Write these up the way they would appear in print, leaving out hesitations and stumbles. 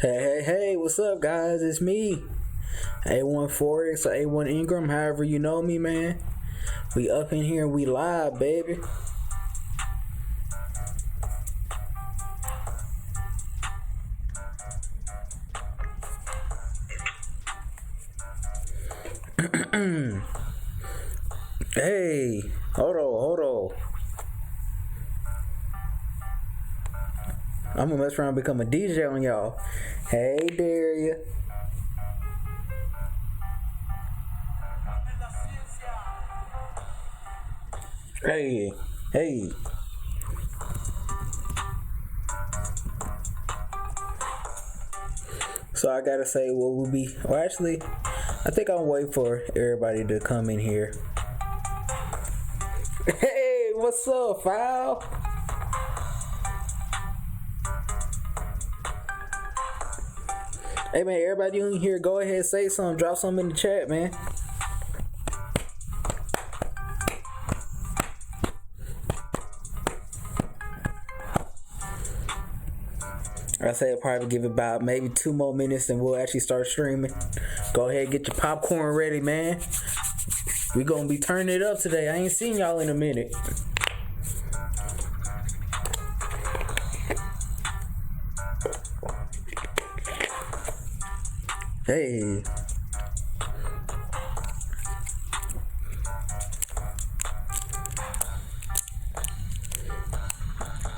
Hey, what's up, guys? It's me, A1Fx or A1 Ingram, however you know me, man. We up in here, we live, baby. Hey, hold on. I'm gonna mess around and become a DJ on y'all. Hey, Daria. Hey. So I gotta say, what will be? Well, actually, I think I'll wait for everybody to come in here. Hey, what's up, Foul? Hey, man, everybody in here, go ahead, say something, drop something in the chat, man. I say I'll probably give it about maybe 2 more minutes and we'll actually start streaming. Go ahead, get your popcorn ready, man. We gonna be turning it up today. I ain't seen y'all in a minute. Hey.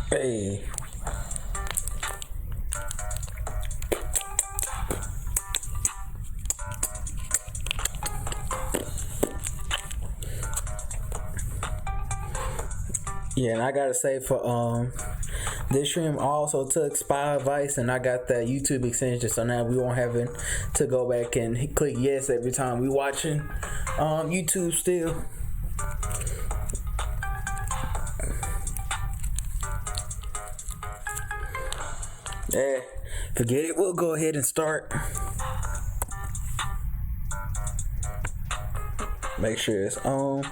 Hey. Yeah, and I gotta say for this stream I also took spy advice and I got that YouTube extension, so now we won't have to go back and click yes every time we watching YouTube still. Yeah, forget it, we'll go ahead and start. Make sure it's on.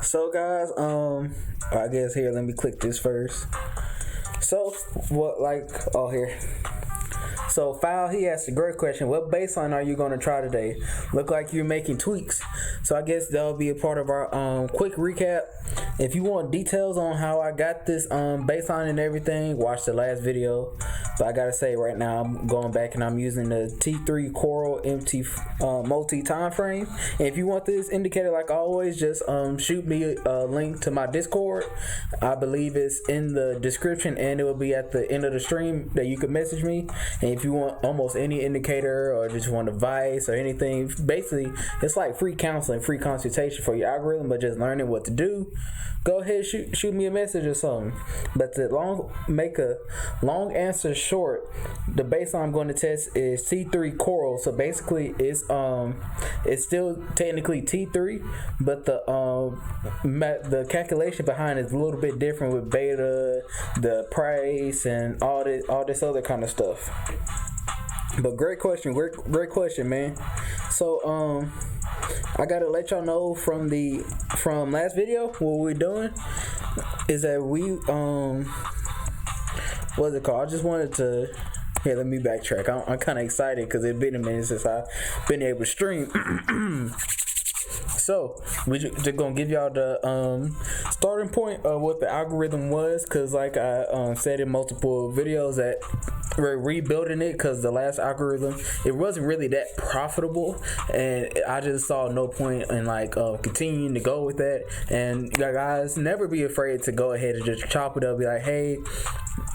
So guys, I guess here, let me click this first. So here. So Foul, he asked a great question. What baseline are you gonna try today? Look like you're making tweaks. So I guess that'll be a part of our quick recap. If you want details on how I got this baseline and everything, watch the last video. But I gotta say right now, I'm going back and I'm using the T3 Coral MT multi time frame. And if you want this indicator, like always, just shoot me a link to my Discord. I believe it's in the description and it will be at the end of the stream that you can message me. And if you want almost any indicator or just want advice or anything, basically it's like free counseling, free consultation for your algorithm, but just learning what to do. Go ahead, shoot me a message or something. But to make a long answer short, the baseline I'm going to test is T3 Coral. So basically, it's still technically T3, but the calculation behind it is a little bit different with beta, the price, and all this other kind of stuff. But great question, man. So I gotta let y'all know from last video, what we're doing is that we what's it called? I just wanted to let me backtrack. I'm kind of excited because it's been a minute since I've been able to stream. So we're just gonna give y'all the starting point of what the algorithm was, because like I said in multiple videos that we're rebuilding it because the last algorithm, it wasn't really that profitable, and I just saw no point in continuing to go with that. And guys, never be afraid to go ahead and just chop it up, be like, hey,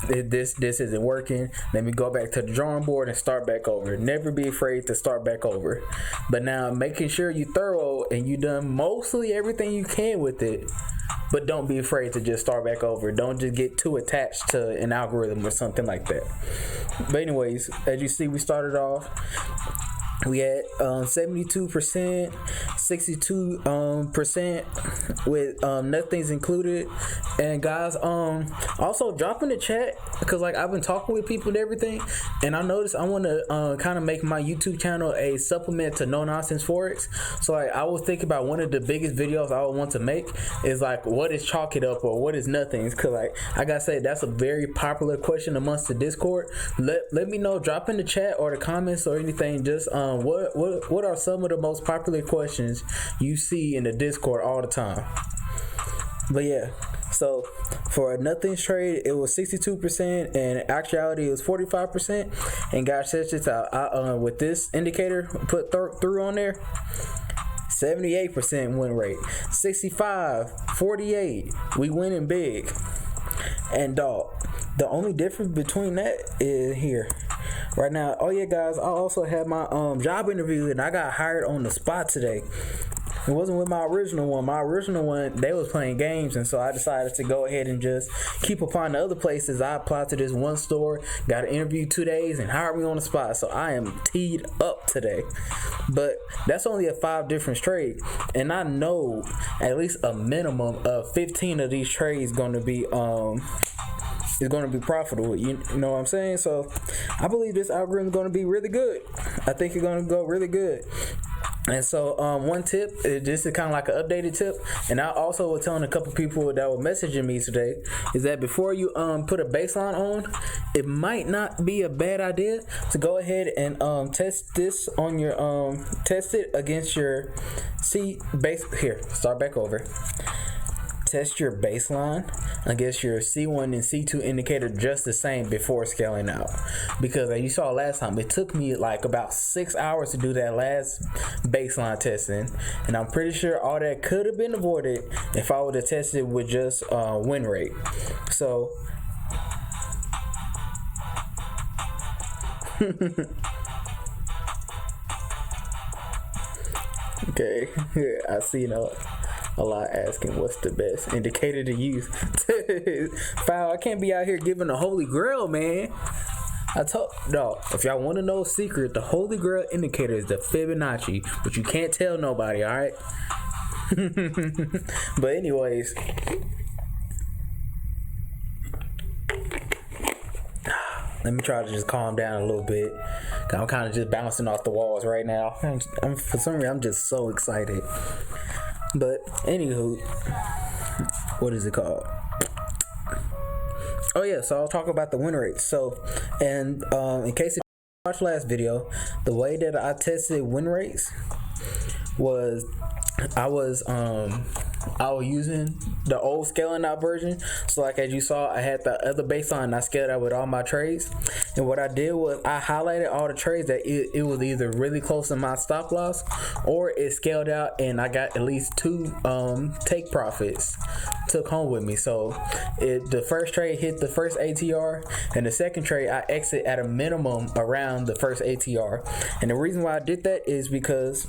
this isn't working, let me go back to the drawing board and start back over. Never be afraid to start back over. But now making sure you thorough and you done mostly everything you can with it, but don't be afraid to just start back over. Don't just get too attached to an algorithm or something like that. But anyways, as you see, we started off, we had 72%, 62% with nothing's included. And guys, also drop in the chat because like I've been talking with people and everything, and I noticed I want to kind of make my YouTube channel a supplement to No Nonsense Forex. So like I was thinking about one of the biggest videos I would want to make is like, what is chalk it up or what is nothing? Because like I gotta say, that's a very popular question amongst the Discord. Let me know, drop in the chat or the comments or anything. Just what are some of the most popular questions you see in the Discord all the time? But yeah, so for a nothings trade, it was 62%, and actuality it was 45%. And guys, check this out. With this indicator put through on there, 78% win rate, 65, 48. We winning big. And dog, the only difference between that is here right now. Oh yeah, guys, I also had my job interview, and I got hired on the spot today. It wasn't with my original one. My original one, they was playing games, and so I decided to go ahead and just keep applying to other places. I applied to this one store, got an interview 2 days, and hired me on the spot. So I am teed up today. But that's only a 5 different trades, and I know at least a minimum of 15 of these trades going to be is going to be profitable. You know what I'm saying? So I believe this algorithm is going to be really good. I think it's going to go really good. And so one tip, this is kind of like an updated tip, and I also was telling a couple people that were messaging me today, is that before you put a baseline on, it might not be a bad idea to go ahead and test this on your test it against your start back over. Test your baseline against your C1 and C2 indicator just the same before scaling out, because as you saw last time, it took me like about 6 hours to do that last baseline testing, and I'm pretty sure all that could have been avoided if I would have tested with just win rate. So okay, I see a lot asking what's the best indicator to use. Foul, I can't be out here giving the holy grail, man. If y'all want to know a secret, the holy grail indicator is the Fibonacci, but you can't tell nobody, all right? But anyways, let me try to just calm down a little bit. I'm kind of just bouncing off the walls right now. For some reason, I'm just so excited. But anywho, what is it called? Oh yeah, so I'll talk about the win rates. So, and in case you watched last video, the way that I tested win rates was I was using the old scaling out version. So like as you saw, I had the other baseline and I scaled out with all my trades. And what I did was I highlighted all the trades that it was either really close to my stop loss or it scaled out and I got at least 2 take profits took home with me. So the first trade hit the first ATR, and the second trade I exit at a minimum around the first ATR. And the reason why I did that is because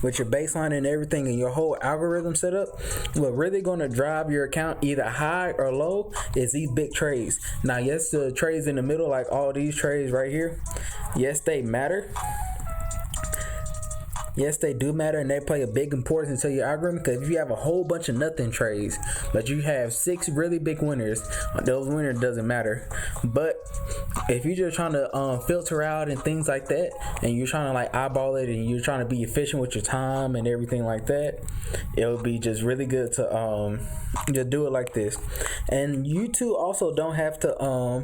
with your baseline and everything and your whole algorithm setup, what really going to drive your account either high or low is these big trades. Now, yes, the trades in the middle, like all these trades right here, yes, they matter. Yes, they do matter, and they play a big importance to your algorithm, because if you have a whole bunch of nothing trades, but you have 6 really big winners, those winners doesn't matter. But if you're just trying to filter out and things like that, and you're trying to like eyeball it, and you're trying to be efficient with your time and everything like that, it would be just really good to just do it like this. And you two also don't have to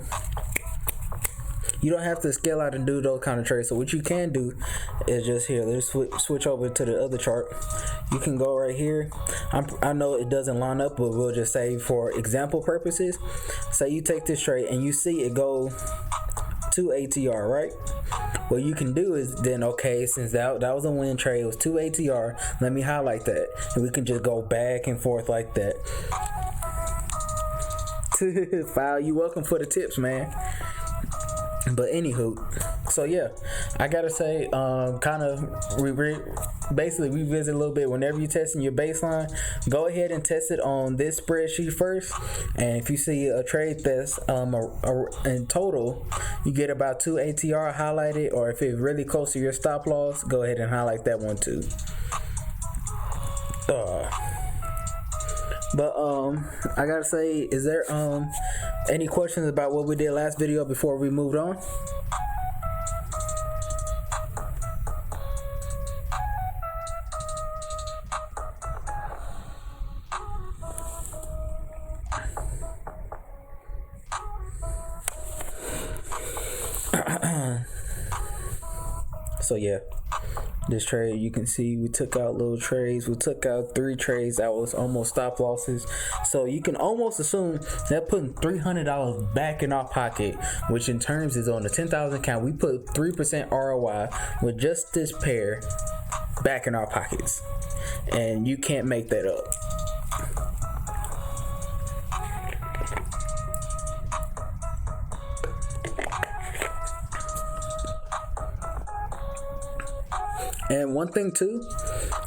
you don't have to scale out and do those kind of trades. So what you can do is just here, let's switch over to the other chart. You can go right here. I know it doesn't line up, but we'll just say for example purposes, say you take this trade and you see it go to ATR, right? What you can do is then, okay, since that was a win trade, it was 2 ATR, let me highlight that, and we can just go back and forth like that. File, you welcome for the tips, man. But anywho, so yeah, I gotta say, kind of basically revisit a little bit. Whenever you're testing your baseline, go ahead and test it on this spreadsheet first. And if you see a trade that's in total, you get about 2 ATR highlighted, or if it's really close to your stop loss, go ahead and highlight that one too. But I gotta say, is there any questions about what we did last video before we moved on? So yeah, this trade, you can see we took out little trades. We took out 3 trades that was almost stop losses. So you can almost assume that putting $300 back in our pocket, which in terms is on the 10,000 count, we put 3% ROI with just this pair back in our pockets, and you can't make that up. And one thing too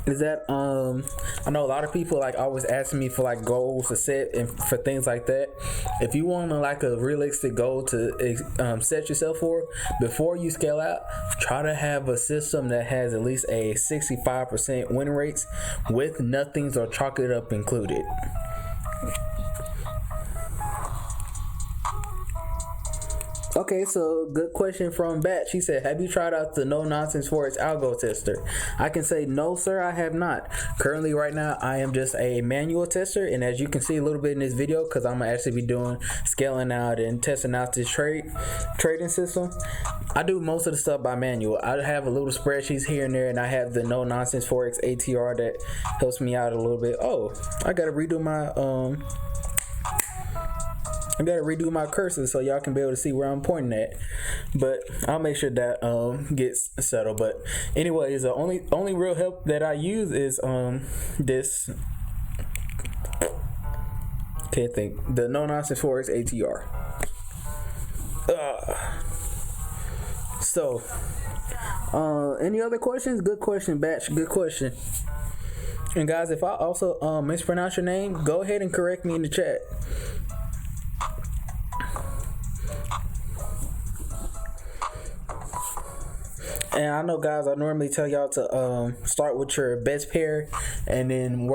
is that I know a lot of people like always asking me for like goals to set and for things like that. If you want like a realistic goal to set yourself for before you scale out, try to have a system that has at least a 65% win rates with nothings or chalk it up included. Okay, so good question from Bat. She said, have you tried out the no-nonsense Forex Algo tester? I can say, no, sir, I have not. Currently, right now, I am just a manual tester. And as you can see a little bit in this video, because I'm going to actually be doing scaling out and testing out this trading system, I do most of the stuff by manual. I have a little spreadsheets here and there, and I have the no-nonsense Forex ATR that helps me out a little bit. Oh, I got to redo my cursor so y'all can be able to see where I'm pointing at, but I'll make sure that gets settled. But anyways, the only real help that I use is this, can't think, the no nonsense Forex ATR. So any other questions? Good question, Batch. Good question. And guys, if I also mispronounce your name, go ahead and correct me in the chat. And I know, guys, I normally tell y'all to start with your best pair and then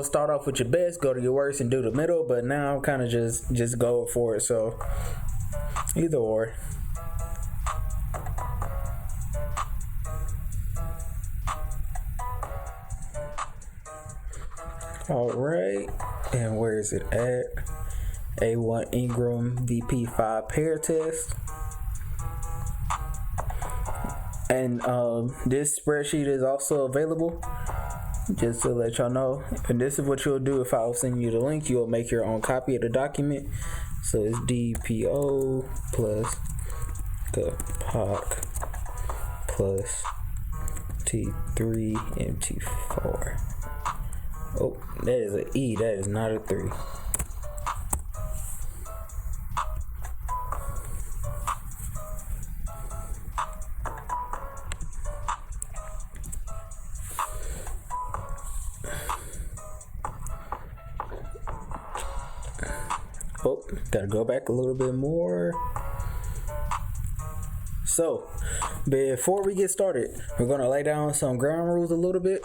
start off with your best, go to your worst, and do the middle. But now I'm kind of just go for it. So either or. All right, and where is it at? A1 Ingram VP5 pair test. And this spreadsheet is also available, just to let y'all know. And this is what you'll do. If I'll send you the link, you'll make your own copy of the document. So it's DPO plus the POC plus T3 and T4. Oh, that is an E, that is not a 3. Oh, gotta go back a little bit more. So, before we get started, we're gonna lay down some ground rules a little bit.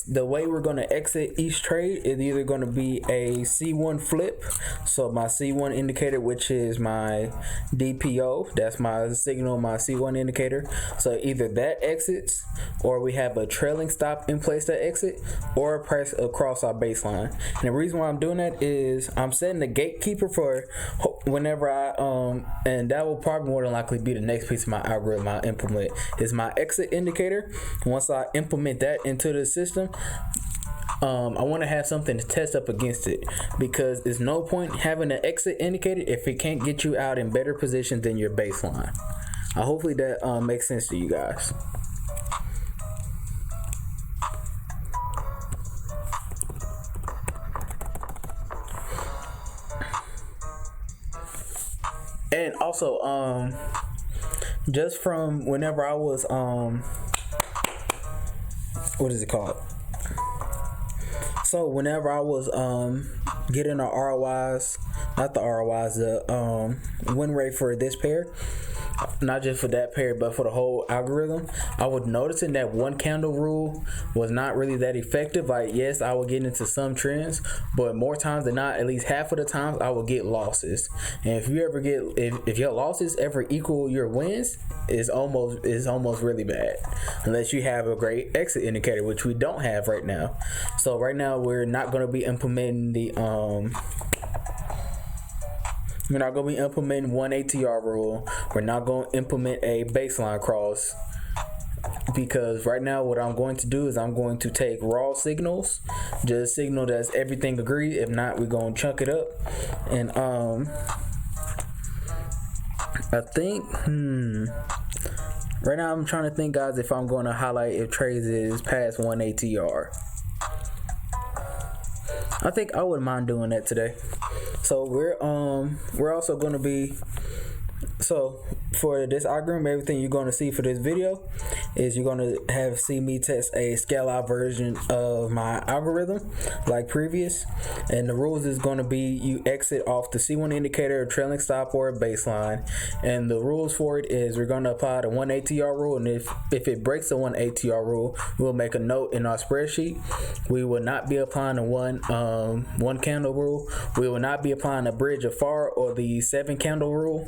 The way we're gonna exit each trade is either gonna be a C1 flip. So my C1 indicator, which is my DPO, that's my signal, my C1 indicator. So either that exits, or we have a trailing stop in place to exit, or a price across our baseline. And the reason why I'm doing that is I'm setting the gatekeeper for whenever and that will probably more than likely be the next piece of my algorithm I implement, is my exit indicator. Once I implement that into the system, I want to have something to test up against it, because there's no point having an exit indicator if it can't get you out in better position than your baseline. Hopefully that makes sense to you guys. And also, just from whenever I was, what is it called? So whenever I was getting the ROIs not the ROIs, the win rate for this pair, not just for that pair but for the whole algorithm, I was noticing that one candle rule was not really that effective. Like, yes, I would get into some trends, but more times than not, at least half of the times, I would get losses. And if you ever get, if your losses ever equal your wins, it's almost really bad, unless you have a great exit indicator, which we don't have right now. So right now we're not going to be implementing the we're not going to be implementing one ATR rule. We're not going to implement a baseline cross, because right now what I'm going to do is I'm going to take raw signals, just signal that's everything agreed. If not, we're going to chunk it up. And I think right now I'm trying to think, guys, if I'm going to highlight if trades is past one ATR. I think I wouldn't mind doing that today. So we're also going to be, so for this algorithm, everything you're going to see for this video is you're going to see me test a scale out version of my algorithm like previous, and the rules is going to be you exit off the C1 indicator, a trailing stop, or a baseline. And the rules for it is we're going to apply the 1 ATR rule, and if it breaks the 1 ATR rule, we'll make a note in our spreadsheet. We will not be applying the one candle rule. We will not be applying the bridge of FAR or the 7 candle rule.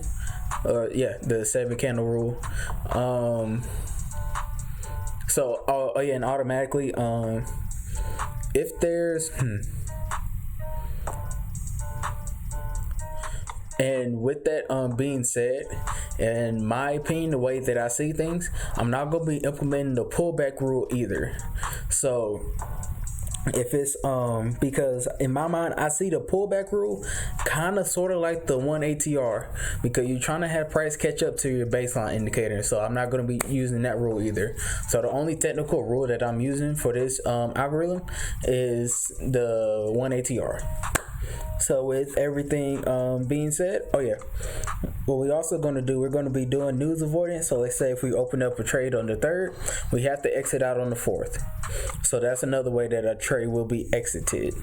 The 7 candle rule. And automatically, if there's and with that being said, in my opinion, the way that I see things, I'm not going to be implementing the pullback rule either. So if it's because in my mind I see the pullback rule kind of sort of like the 1 ATR, because you're trying to have price catch up to your baseline indicator. So I'm not going to be using that rule either. So the only technical rule that I'm using for this algorithm is the 1 ATR. So with everything being said, what we're also going to do, we're going to be doing news avoidance. So let's say if we open up a trade on the 3rd, we have to exit out on the 4th. So that's another way that a trade will be exited.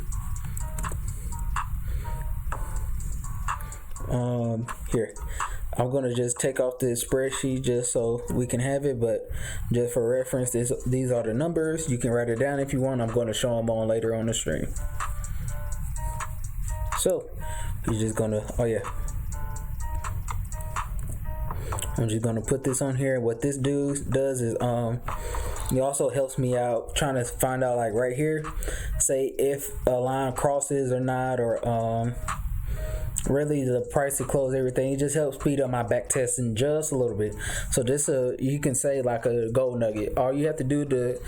Here, I'm going to just take off this spreadsheet just so we can have it, but just for reference, these are the numbers. You can write it down if you want. I'm going to show them on later on the stream. So you're just gonna, I'm just gonna put this on here. What this does is it also helps me out trying to find out, like right here, say if a line crosses or not, or really the price to close everything. It just helps speed up my back testing just a little bit. So this you can say like a gold nugget. All you have to do to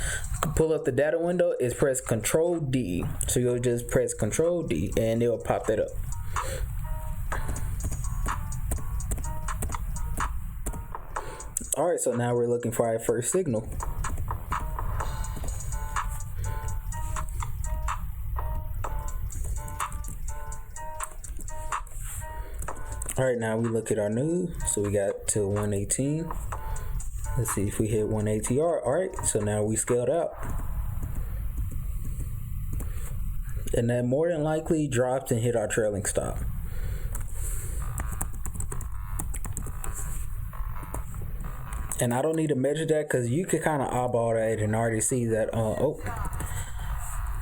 pull up the data window is press Control D. So you'll just press Control D and it'll pop that up. Alright, so now we're looking for our first signal. Alright, now we look at our news. So we got to 118. Let's see if we hit 1 ATR. Alright, so now we scaled out. And that more than likely dropped and hit our trailing stop. And I don't need to measure that because you can kind of eyeball that and already see that,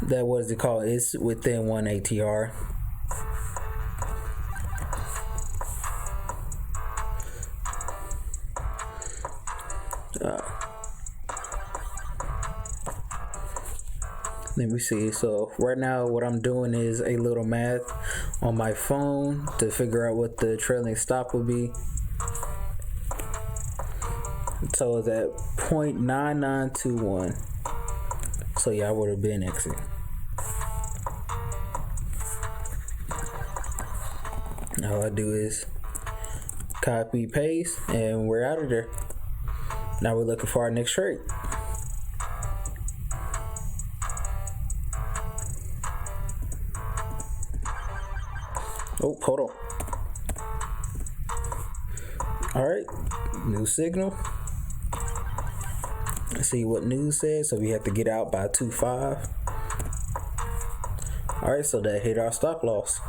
that what is it called? It's within 1 ATR. Let me see. So right now what I'm doing is a little math on my phone to figure out what the trailing stop would be. So it's at 0.9921. So yeah, I would have been exit. All I do is copy, paste, and we're out of there. Now we're looking for our next trade. Oh, hold on. All right, new signal. Let's see what news says. So we have to get out by 2.5. All right, so that hit our stop loss.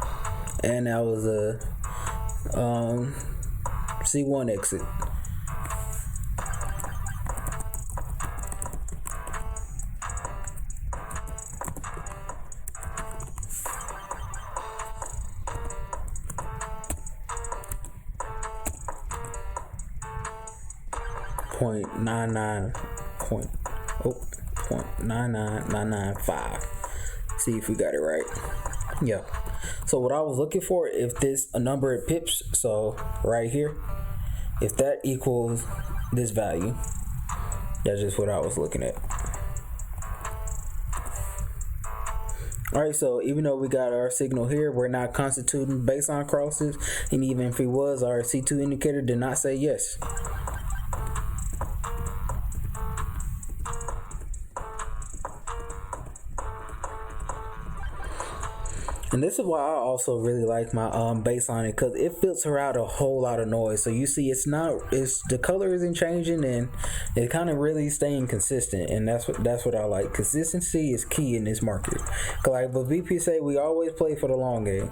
and that was a C1 exit. Point 99995. See if we got it right. Yeah. So what I was looking for, if this a number of pips, so right here, if that equals this value, that's just what I was looking at. Alright, so even though we got our signal here, we're not constituting baseline crosses, and even if it was, our C2 indicator did not say yes. And this is why I also really like my baseline, because it filters out a whole lot of noise. So you see, it's the color isn't changing, and it kind of really staying consistent. And that's what I like. Consistency is key in this market. Like what VP say, we always play for the long game.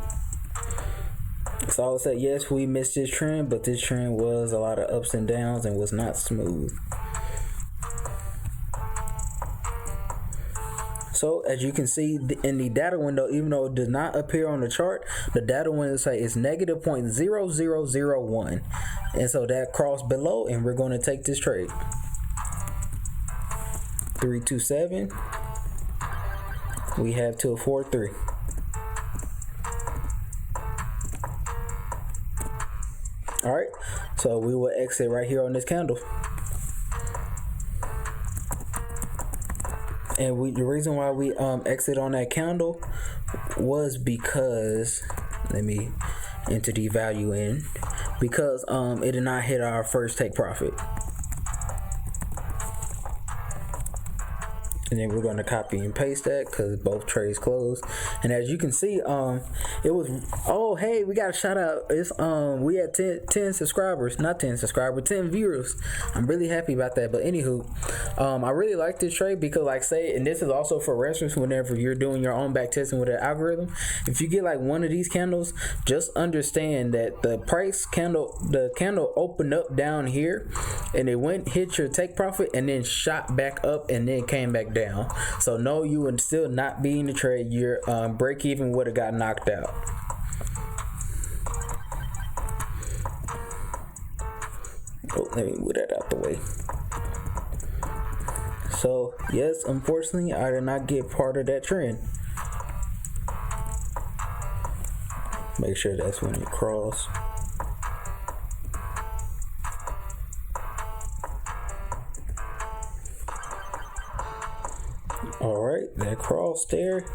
So I would say yes, we missed this trend, but this trend was a lot of ups and downs and was not smooth. So as you can see in the data window, even though it does not appear on the chart, the data window say it's negative 0.0001. And so that crossed below, and we're going to take this trade. 327. We have to a 4-3. All right, so we will exit right here on this candle. And the reason why we exit on that candle was because, let me enter the value in, because it did not hit our first take profit. And then we're going to copy and paste that because both trades closed. And as you can see, it was, oh hey, we got a shout out. It's we had 10 subscribers, not 10 subscribers, 10 viewers. I'm really happy about that. But anywho, I really like this trade because, like say, and this is also for reference whenever you're doing your own back testing with an algorithm. If you get like one of these candles, just understand that the candle opened up down here, and it hit your take profit, and then shot back up, and then came back down. So no, you would still not be in the trade. Your break even would have got knocked out. Oh, let me move that out the way. So yes, unfortunately, I did not get part of that trend. Make sure that's when it crossed. Alright, that cross there.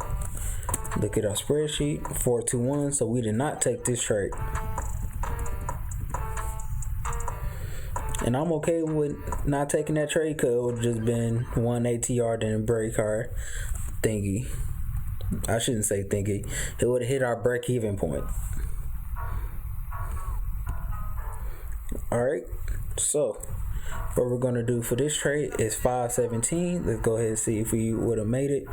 Look at our spreadsheet, 421, so we did not take this trade. And I'm okay with not taking that trade because it would have just been one ATR then a break our thingy. I shouldn't say thingy. It would have hit our break even point. Alright, so what we're going to do for this trade is 517. Let's go ahead and see if we would have made it.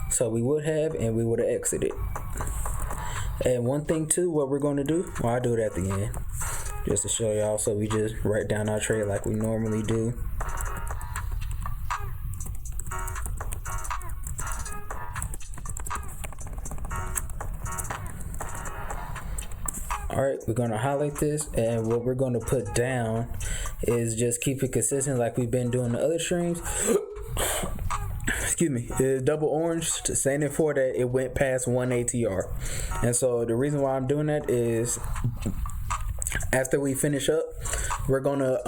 So we would have, and we would have exited. And one thing too, what we're going to do, well, I'll do it at the end just to show y'all. So we just write down our trade like we normally do. Alright, we're going to highlight this, and what we're going to put down is just keep it consistent like we've been doing the other streams. Excuse me, is double orange, standing for that it went past 1 ATR. And so the reason why I'm doing that is after we finish up, we're gonna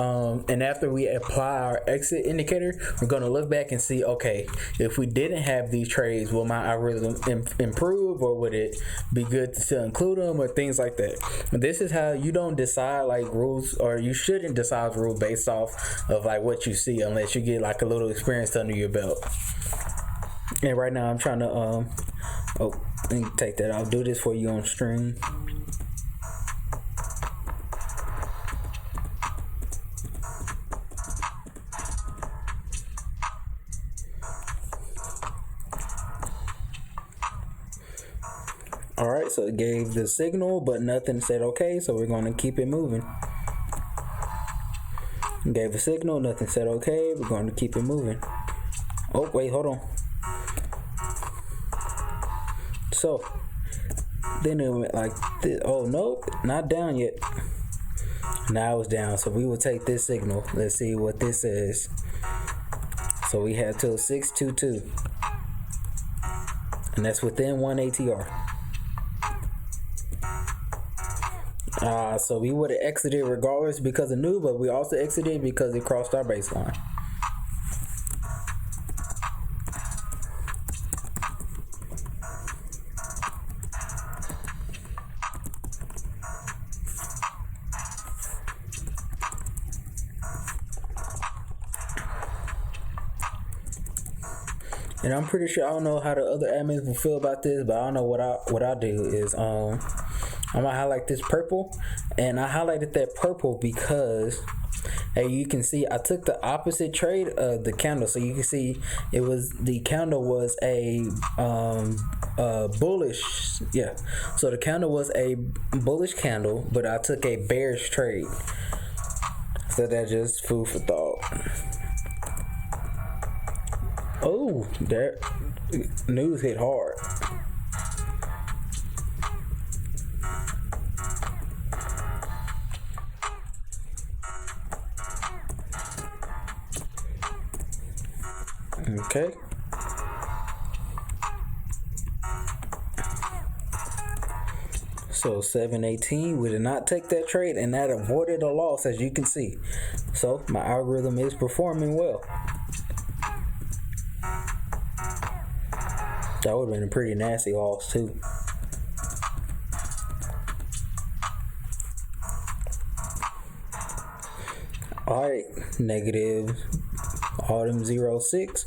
and after we apply our exit indicator, we're gonna look back and see, okay, if we didn't have these trades, will my algorithm improve, or would it be good to include them, or things like that. But this is how you don't decide like rules, or you shouldn't decide rules based off of like what you see, unless you get like a little experience under your belt. And right now I'm trying to oh, let me take that. I'll do this for you on stream. All right, so it gave the signal, but nothing said okay, so we're going to keep it moving. Gave a signal, nothing said okay, we're going to keep it moving. Oh, wait, hold on. So, then it went like this. Oh, nope, not down yet. Now it's down, so we will take this signal. Let's see what this says. So we have till 622. And that's within 1 ATR. So we would have exited regardless because of new, but we also exited because it crossed our baseline. And I'm pretty sure, I don't know how the other admins will feel about this, but I don't know what I do is I'm gonna highlight this purple, and I highlighted that purple because you can see I took the opposite trade of the candle, so you can see the candle was a bullish, yeah. So the candle was a bullish candle, but I took a bearish trade. So that's just food for thought. Oh, that news hit hard. Okay. So 718, we did not take that trade, and that avoided a loss, as you can see. So my algorithm is performing well. That would have been a pretty nasty loss too. Alright, negative Autumn 06.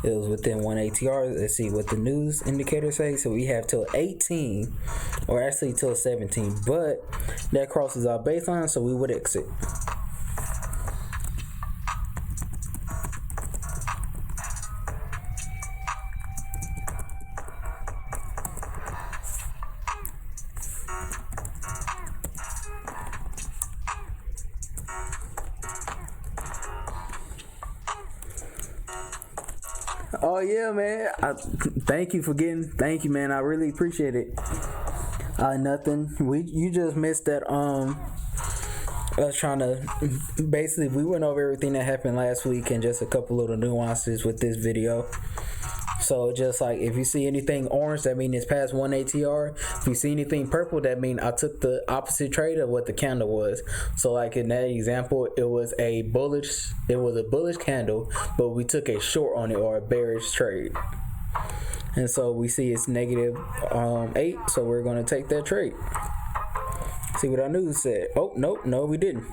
It was within 1 ATR. Let's see what the news indicator say. So we have till 18, or actually till 17, but that crosses our baseline, so we would exit. Oh yeah, man. Thank you, man. I really appreciate it. Nothing. You just missed that. Us trying to basically, we went over everything that happened last week and just a couple little nuances with this video. So just like if you see anything orange, that means it's past 1 ATR. If you see anything purple, that means I took the opposite trade of what the candle was. So like in that example, it was a bullish candle, but we took a short on it, or a bearish trade. And so we see it's negative 8, so we're going to take that trade. See what our news said. Oh, nope, no, we didn't.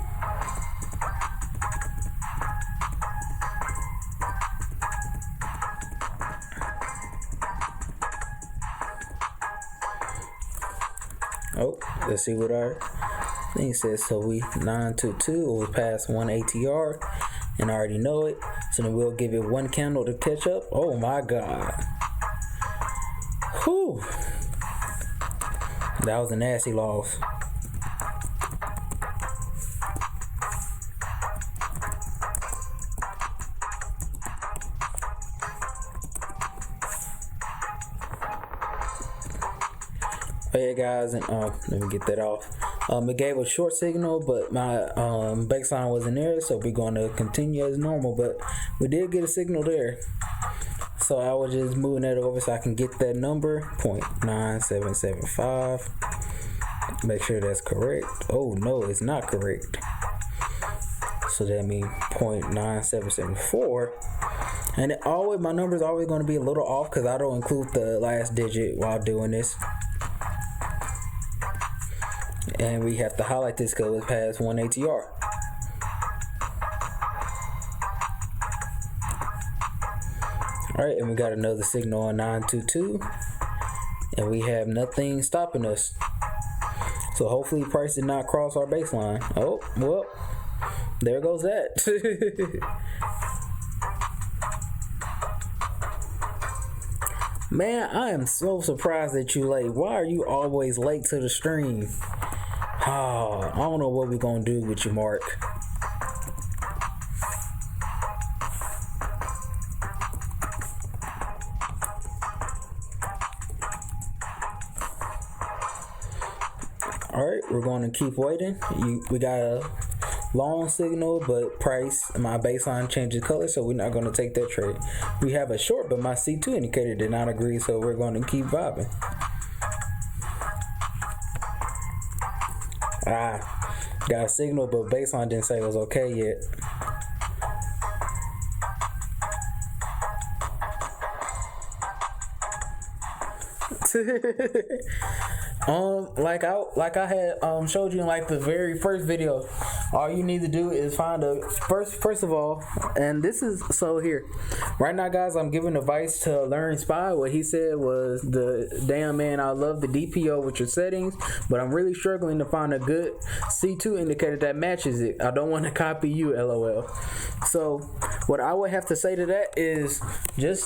Oh, let's see what our thing says. So we 922, it was past 1 ATR, and I already know it. So then we'll give it one candle to catch up. Oh my God. Whew. That was a nasty loss. Hey guys, and let me get that off. It gave a short signal, but my baseline wasn't there, so we're going to continue as normal. But we did get a signal there, so I was just moving that over so I can get that number 0.9775. Make sure that's correct. Oh no, it's not correct. So that means 0.9774. And it always, my number is always going to be a little off because I don't include the last digit while doing this. And we have to highlight this because it's past 1 ATR. Alright, and we got another signal on 922. And we have nothing stopping us. So hopefully price did not cross our baseline. Oh, well, there goes that. Man, I am so surprised that you late. Why are you always late to the stream? Oh, I don't know what we're gonna do with you, Mark. All right, we're going to keep waiting. We got a long signal, but price, my baseline changes color, so we're not going to take that trade. We have a short, but my C2 indicator did not agree, so we're going to keep vibing. Got a signal, but baseline didn't say it was okay yet. like I had showed you in like the very first video, all you need to do is find a first of all, and this is so here right now, guys, I'm giving advice to Learn Spy. What he said was, the damn man, I love the DPO with your settings, but I'm really struggling to find a good C2 indicator that matches it. I don't want to copy you, LOL. So what I would have to say to that is just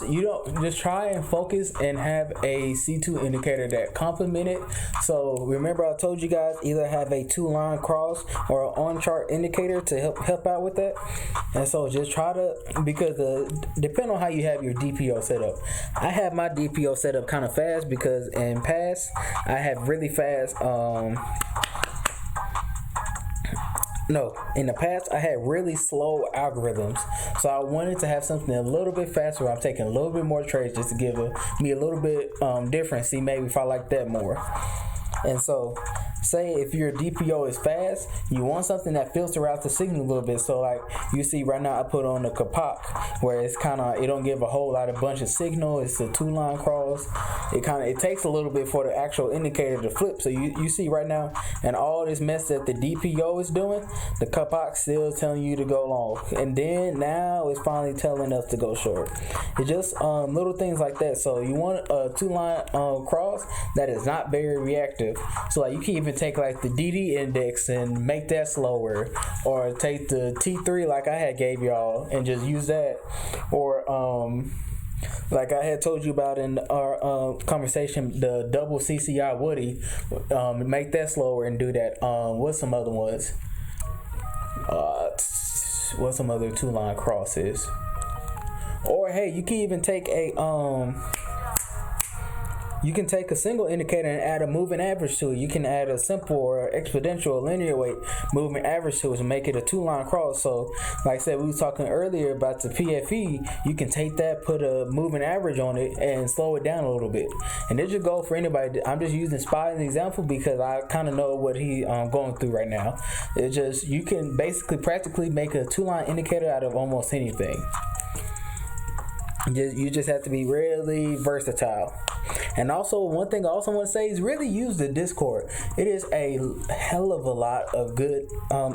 try and focus and have a C2 indicator that complement it. So remember, I told you guys, either have a 2-line cross or an on chart indicator to help out with that. And so just try to, because depend on how you have your DPO set up. I have my DPO set up kind of fast because in past I have really fast in the past I had really slow algorithms, so I wanted to have something a little bit faster where I'm taking a little bit more trades just to give me a little bit different, see maybe if I like that more. And so say if your DPO is fast, you want something that filter out the signal a little bit. So like you see right now, I put on the Kapak, where it's kind of, it don't give a whole lot of bunch of signal. It's a 2-line cross. It takes a little bit for the actual indicator to flip. So you see right now, and all this mess that the DPO is doing, the Kapak still telling you to go long, and then now it's finally telling us to go short. It's just little things like that. So you want a 2-line cross that is not very reactive. So like you can even take like the DD index and make that slower, or take the T3 like I had gave y'all and just use that, or like I had told you about in our conversation, the double CCI Woody, make that slower and do that. What's some other ones? What's some other 2-line crosses? Or hey, you can even take a single indicator and add a moving average to it. You can add a simple or exponential linear weight moving average to it and make it a 2-line cross. So like I said, we was talking earlier about the PFE. You can take that, put a moving average on it, and slow it down a little bit. And this should go for anybody. I'm just using Spy as an example because I kind of know what he going through right now. It's just, you can practically make a 2-line indicator out of almost anything. You just have to be really versatile. And also, one thing I also want to say is really use the Discord. It is a hell of a lot of good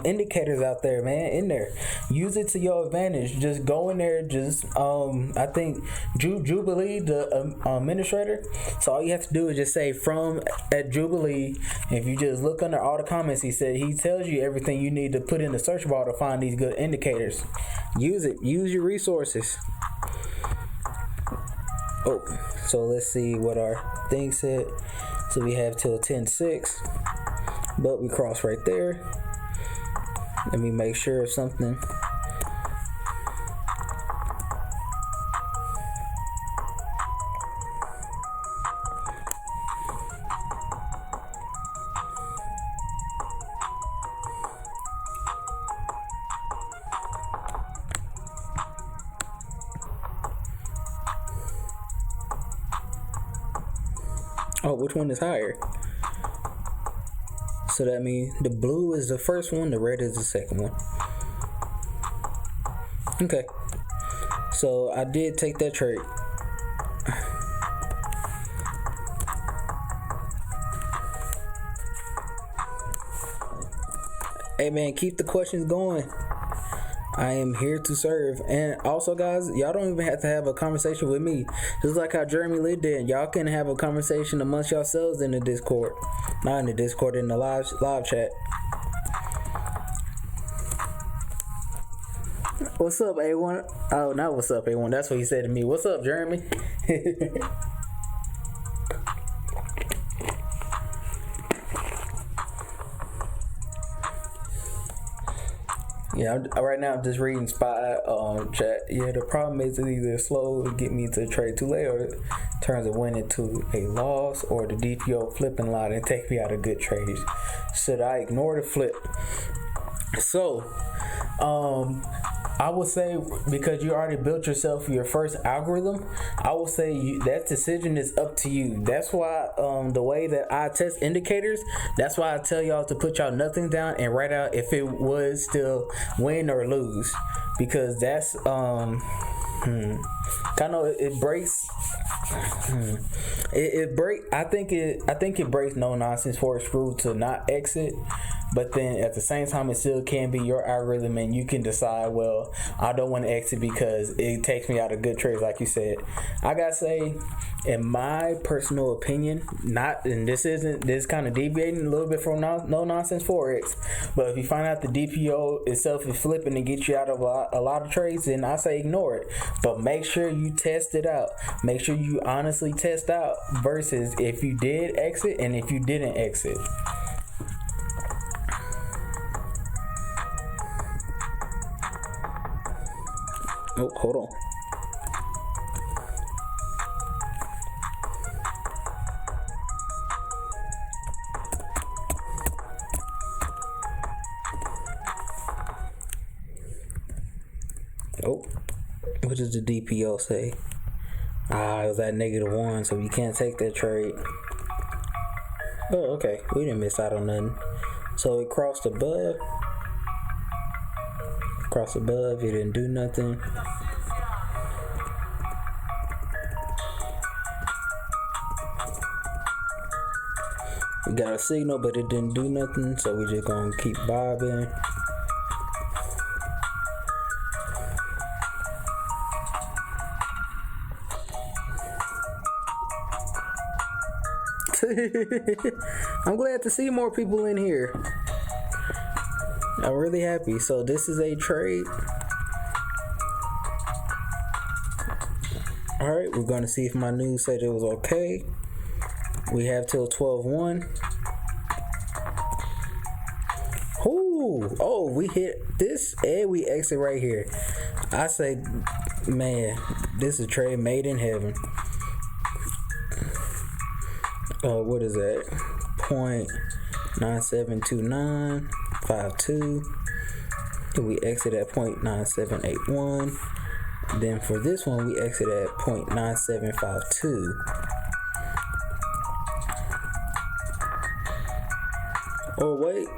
indicators out there, man, in there. Use it to your advantage. Just go in there. Just I think Jubilee, the administrator. So all you have to do is just say from at Jubilee. If you just look under all the comments, he tells you everything you need to put in the search bar to find these good indicators. Use it. Use your resources. Oh, so let's see what our thing said. So we have till 10:06, but we cross right there. Let me make sure of something. Oh, which one is higher? So that means the blue is the first one, the red is the second one. Okay. So I did take that trade. Hey man, keep the questions going. I am here to serve. And also, guys, y'all don't even have to have a conversation with me. Just like how Jeremy Lee did. Y'all can have a conversation amongst yourselves in the Discord. Not in the Discord, in the live chat. What's up, A1? Oh, not what's up, A1. That's what he said to me. What's up, Jeremy? Yeah, right now I'm just reading Spy chat. Yeah, the problem is it either slow to get me to trade too late, or it turns a win into a loss, or the DPO flipping lot and take me out of good trades. Should I ignore the flip? So, I would say, because you already built yourself your first algorithm, I would say that decision is up to you. That's why the way that I test indicators, that's why I tell y'all to put y'all nothing down and write out if it would still win or lose, because that's kind of it breaks. It break. I think it breaks no nonsense for a screw to not exit, but then at the same time it still can be your algorithm, and you can decide, well, I don't want to exit because it takes me out of good trades, like you said. I gotta say, in my personal opinion, this is kind of deviating a little bit from no nonsense forex, but if you find out the DPO itself is flipping and get you out of a lot of trades, then I say ignore it. But make sure you test it out. Make sure you honestly test out versus if you did exit and if you didn't exit. Oh, hold on. Oh, what does the DPO say? It was at -1, so you can't take that trade. Oh, okay. We didn't miss out on nothing. So it crossed above. It didn't do nothing. We got a signal, but it didn't do nothing, so we just gonna keep bobbing. I'm glad to see more people in here. I'm really happy. So this is a trade. Alright, we're gonna see if my news said it was okay. We have till 12:01. Oh, we hit this and we exit right here. I say, man, this is a trade made in heaven. What is that? 0.972952. And we exit at 0.9781. Then for this one, we exit at 0.9752. Oh, wait.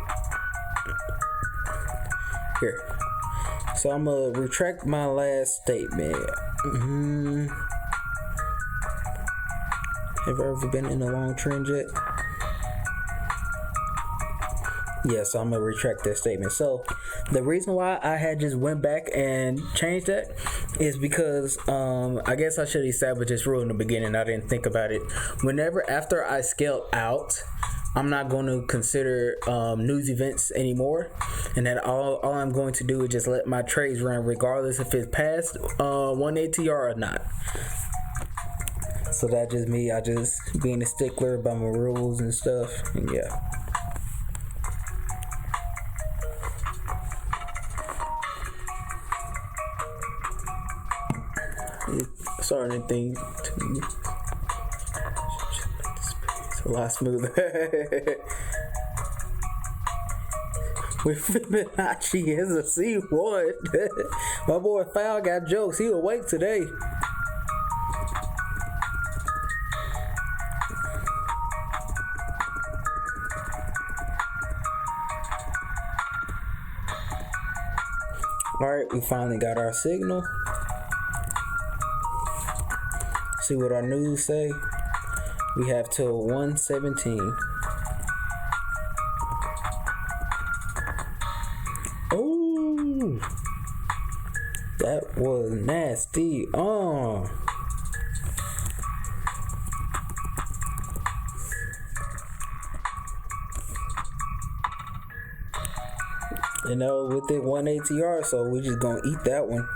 Here. So I'm going to retract my last statement. Have I ever been in a long trend yet? Yeah, so I'm going to retract that statement. So the reason why I had just went back and changed that is because I guess I should have established this rule in the beginning. I didn't think about it. Whenever after I scale out, I'm not going to consider news events anymore, and that all I'm going to do is just let my trades run regardless if it's past 1 ATR or not. So that's just me. I just being a stickler about my rules and stuff. And yeah. Sorry, anything to it's a lot smoother. With Fibonacci as a C1. My boy Foul got jokes. He awake today. Alright, we finally got our signal. See what our news say. We have till 1:17. Oh, that was nasty. You know, with it 1 ATR, so we just gonna eat that one.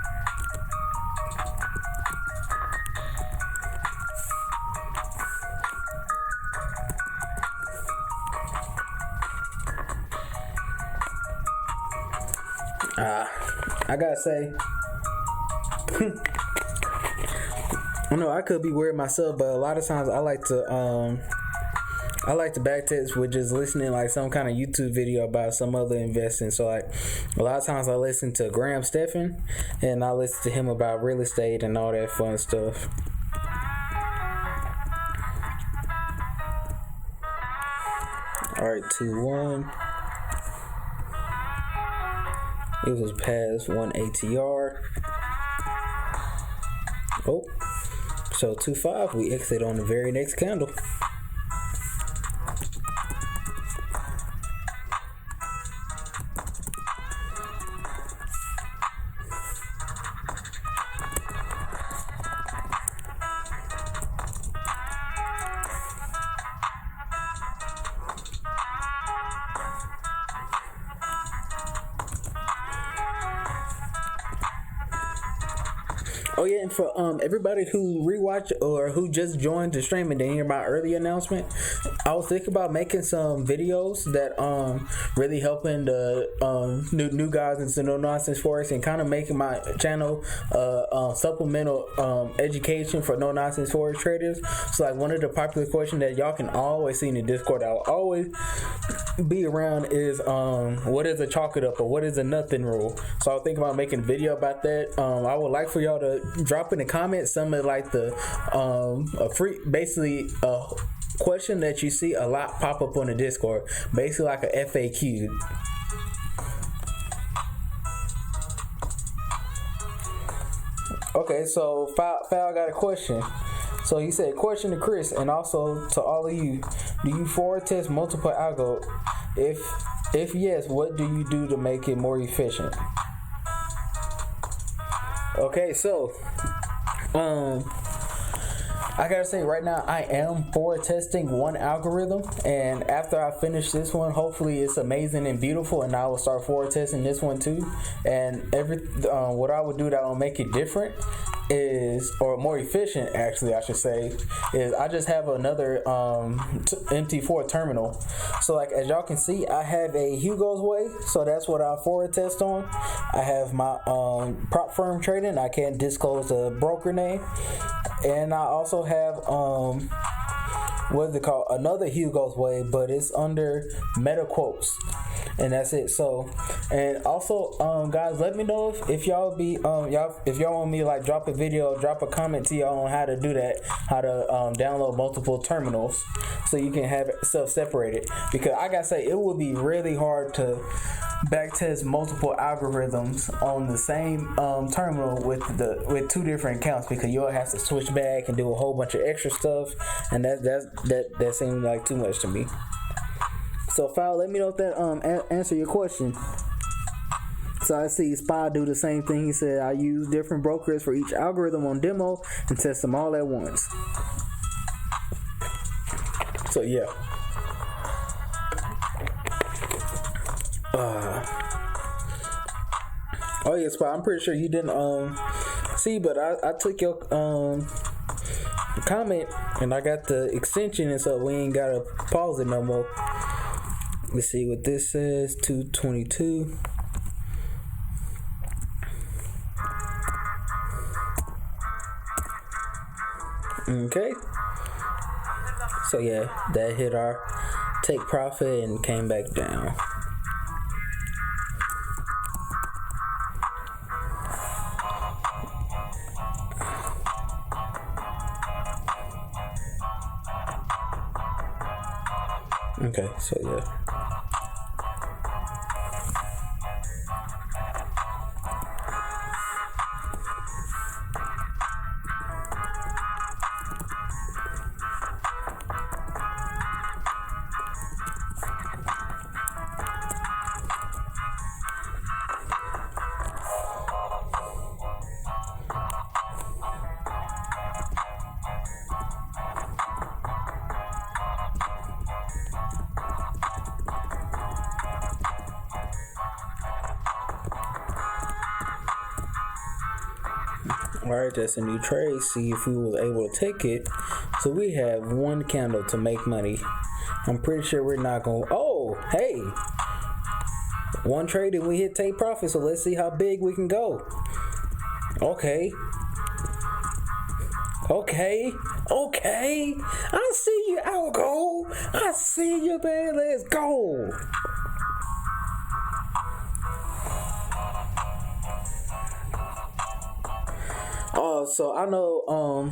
I gotta say, I know I could be weird myself, but a lot of times I like to backtest with just listening like some kind of YouTube video about some other investing. So like a lot of times I listen to Graham Stephan, and I listen to him about real estate and all that fun stuff. Alright, 2-1. It was past 1 ATR. Oh, so 2-5. We exit on the very next candle. Oh yeah, and for everybody who rewatch or who just joined the stream and didn't hear my early announcement, I was thinking about making some videos that really helping the new guys into no nonsense forex, and kind of making my channel supplemental education for no nonsense forex traders. So like one of the popular questions that y'all can always see in the Discord, I'll always be around, is what is a chalk it up or what is a nothing rule. So I was thinking about making a video about that. I would like for y'all to drop in the comments some of like the basically question that you see a lot pop up on the Discord, basically like a FAQ. Okay, so Foul got a question. So he said, question to Chris and also to all of you: do you forward test multiple algo? If yes, what do you do to make it more efficient? Okay, so I gotta say right now I am forward testing one algorithm, and after I finish this one, hopefully it's amazing and beautiful, and I will start forward testing this one too. And what I would do that will make it different is, or more efficient actually I should say, is I just have another MT4 terminal. So like as y'all can see, I have a Hugo's Way, so that's what I forward test on. I have my prop firm trading. I can't disclose the broker name, and I also have what is it called, another Hugo's Way, but it's under Meta Quotes, and that's it. So, and also guys, let me know if y'all be if y'all want me to like drop a video, drop a comment to y'all on how to do that, how to download multiple terminals so you can have it self-separated, because I gotta say it would be really hard to backtest multiple algorithms on the same terminal with two different accounts, because you'll have to switch back and do a whole bunch of extra stuff, and that seems like too much to me. So Foul, let me know if that answer your question. So I see Spy do the same thing. He said, I use different brokers for each algorithm on demo and test them all at once. So yeah. Oh yeah, Spy, I'm pretty sure you didn't see, but I took your comment and I got the extension, and so we ain't gotta pause it no more. Let's see what this says. 222. Okay. So yeah, that hit our take profit and came back down. Okay, so yeah. Alright, that's a new trade. See if we were able to take it. So we have one candle to make money. I'm pretty sure we're not going. Oh, hey. one trade and we hit take profit. So let's see how big we can go. Okay. I see you, Algo. I see you, man. Let's go. Oh, so I know,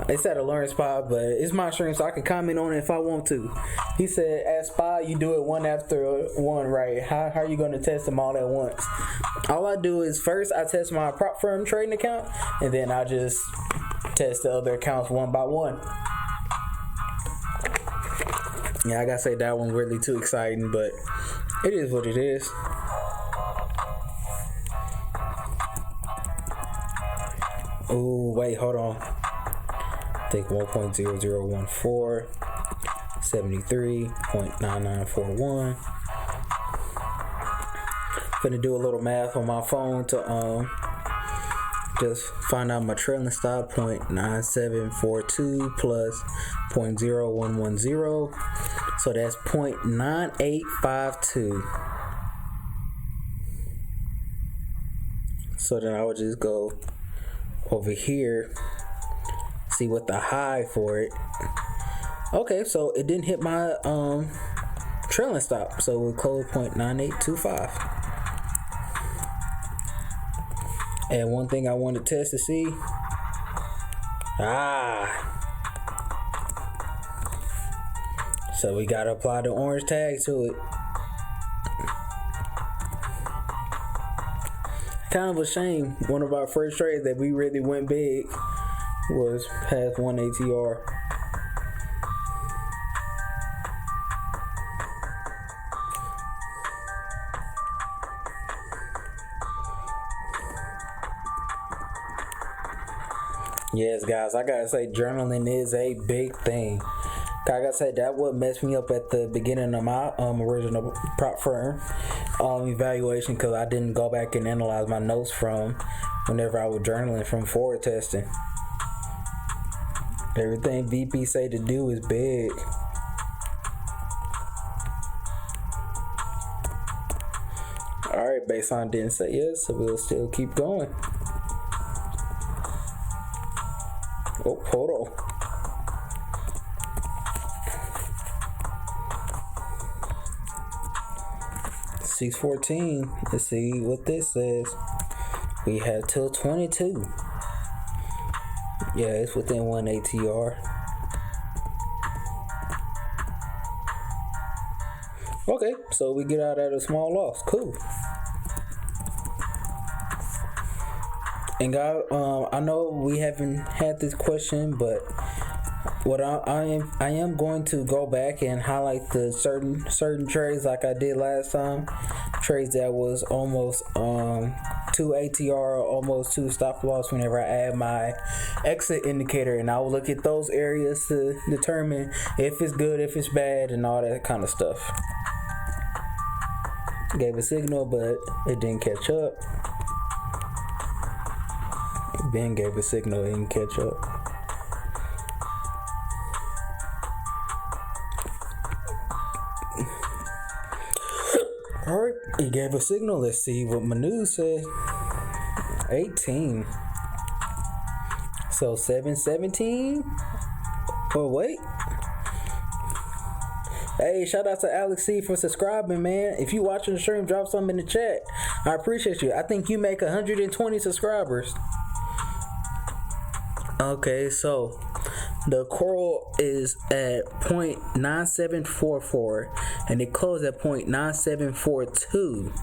it's at a learn spot, but it's my stream, so I can comment on it if I want to. He said, at spy, you do it one after one, right? How are you going to test them all at once? All I do is first I test my prop firm trading account, and then I just test the other accounts one by one. Yeah, I gotta say that one really too exciting, but it is what it is. Oh, wait, hold on. I think 1.0014, 73.9941. Gonna do a little math on my phone to just find out my trailing stop. 0.9742 plus 0.0110, so that's 0.9852. So then I would just go over here, see what the high for it. Okay, so it didn't hit my trailing stop, so we'll close 0.9825. And one thing I want to test to see, so we gotta apply the orange tag to it. Kind of a shame, one of our first trades that we really went big was past 1 ATR. Yes, guys, I gotta say, journaling is a big thing. Like I said, that would mess me up at the beginning of my original prop firm evaluation, because I didn't go back and analyze my notes from whenever I was journaling from forward testing. Everything VP say to do is big. Alright, baseline didn't say yes, so we'll still keep going. Oh, hold on. $6.14. Let's see what this says. We have till 22. Yeah, it's within 1 ATR. Okay, so we get out at a small loss. Cool. And guys, I know we haven't had this question, but what I am going to go back and highlight the certain trades like I did last time. Trades that was almost 2 ATR, almost 2 stop loss whenever I add my exit indicator, and I will look at those areas to determine if it's good, if it's bad, and all that kind of stuff. Gave a signal, but it didn't catch up. Ben gave a signal, it didn't catch up. Alright, he gave a signal. Let's see what Manu said. 18. So 717. Oh wait. Hey, shout out to Alex C for subscribing, man. If you watching the stream, drop something in the chat. I appreciate you. I think you make 120 subscribers. Okay, so the coral is at 0.9744 and it closed at 0.9742.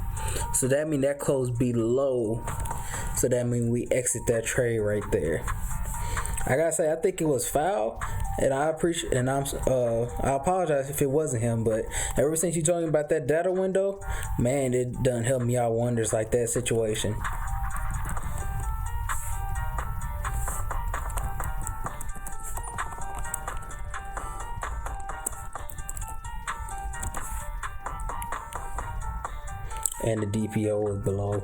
So that means that closed below. So that means we exit that trade right there. I gotta say, I think it was foul, and I appreciate, and I apologize if it wasn't him, but ever since you told me about that data window, man, it done helped me out wonders like that situation. And the DPO was below.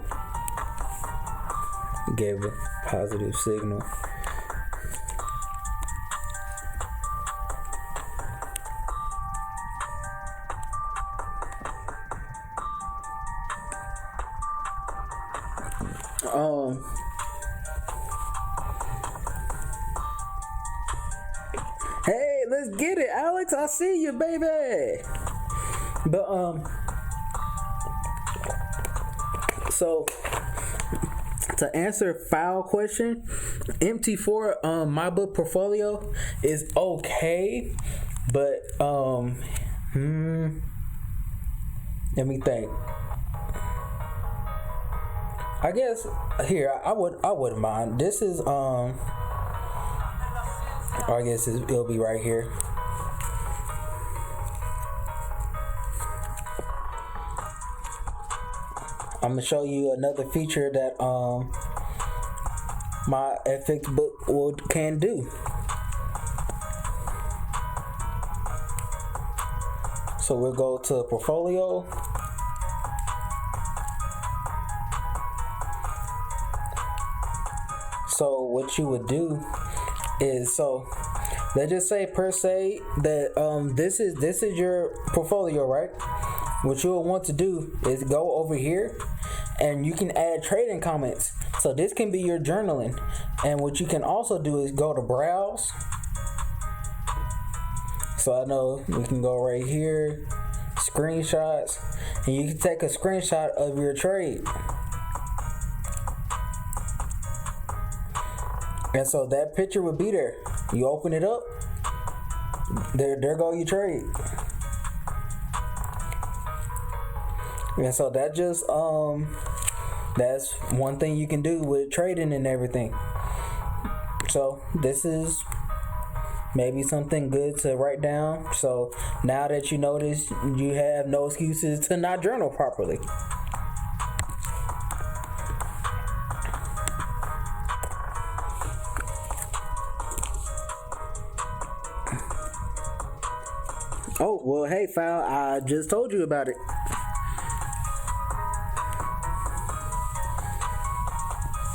Gave a positive signal. Um, hey, let's get it, Alex. I see you, baby. But so to answer file question, MT4 my book portfolio is okay, but let me think. I guess here I wouldn't mind. This is I guess it'll be right here. I'm gonna show you another feature that my FX book can do. So we'll go to portfolio. So what you would do is, so let's just say per se that this is your portfolio, right? What you'll want to do is go over here and you can add trading comments. So this can be your journaling. And what you can also do is go to browse. So I know we can go right here, screenshots, and you can take a screenshot of your trade. And so that picture would be there. You open it up, there go your trade. And so that just that's one thing you can do with trading and everything. So this is maybe something good to write down. So now that you notice, you have no excuses to not journal properly. Oh, well, hey, Fal, I just told you about it.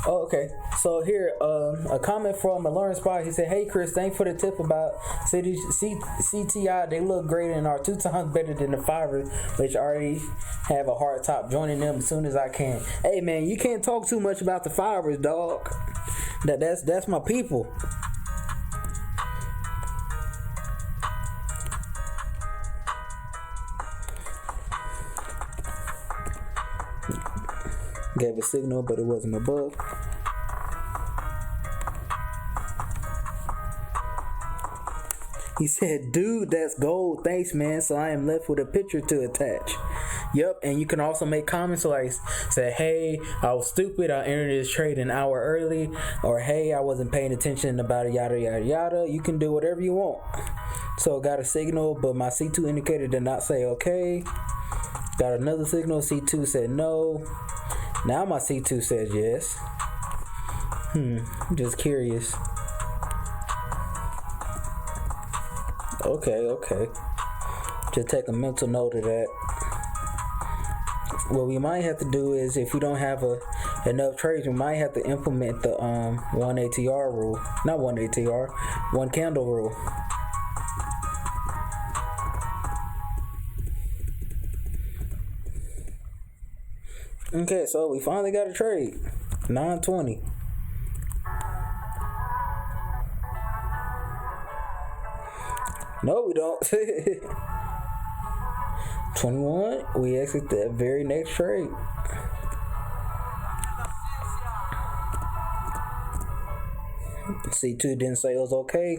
Oh, okay. So here, a comment from a Learn Spot. He said, "Hey Chris, thanks for the tip about CTI. They look great and are 2 times better than the Fivers, which already have a hard top. Joining them as soon as I can." Hey man, you can't talk too much about the Fivers, dog. That's my people. Gave a signal, but it wasn't above. He said, "Dude, that's gold. Thanks, man. So I am left with a picture to attach." Yep, and you can also make comments like, say, "Hey, I was stupid. I entered this trade an hour early," or "Hey, I wasn't paying attention about it, yada yada yada." You can do whatever you want. So got a signal, but my C2 indicator did not say okay. Got another signal. C2 said no. Now my C2 says yes. Just curious. Okay. Just take a mental note of that. What we might have to do is, if we don't have enough trades, we might have to implement the 1 ATR rule. Not 1 ATR, 1 candle rule. Okay, so we finally got a trade. 920. No, we don't. 21. We exit the very next trade. C2 didn't say it was okay.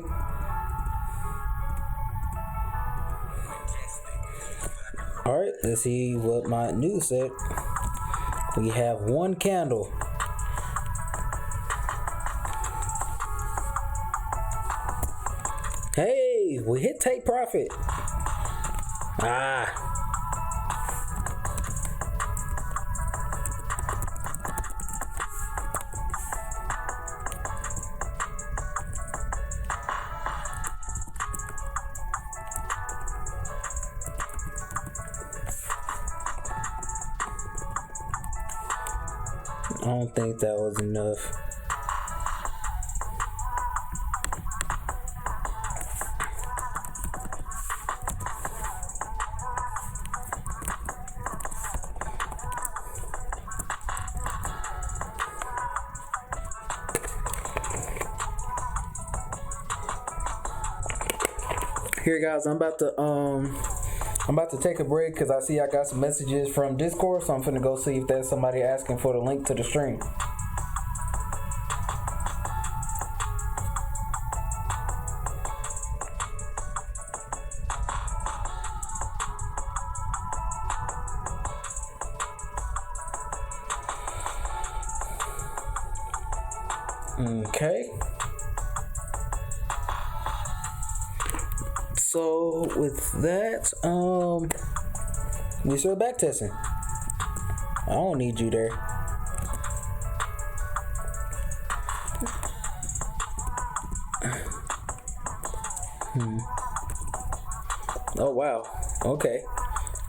Alright, let's see what my news said. We have 1 candle. Hey, we hit take profit. I don't think that was enough. Here, guys, I'm about to take a break because I see I got some messages from Discord, so I'm finna go see if there's somebody asking for the link to the stream. Okay. So with that, we start back testing. I don't need you there. Oh wow. Okay.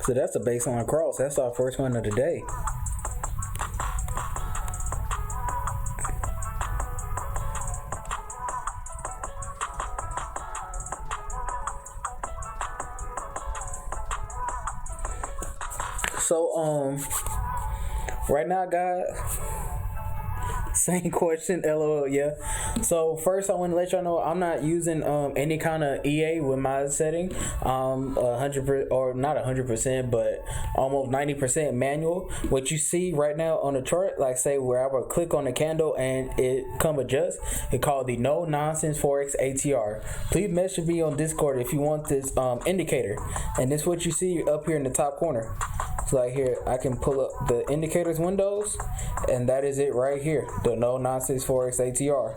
So that's a baseline cross. That's our first one of the day. So right now, guys, same question, LOL, yeah. So first, I want to let y'all know I'm not using any kind of EA with my setting. 100% or not 100%, but almost 90% manual. What you see right now on the chart, like say where I will click on the candle and it come adjust, it called the No Nonsense Forex ATR. Please message me on Discord if you want this indicator, and this is what you see up here in the top corner. So like here, I can pull up the indicators windows, and that is it right here, the No Nonsense Forex ATR.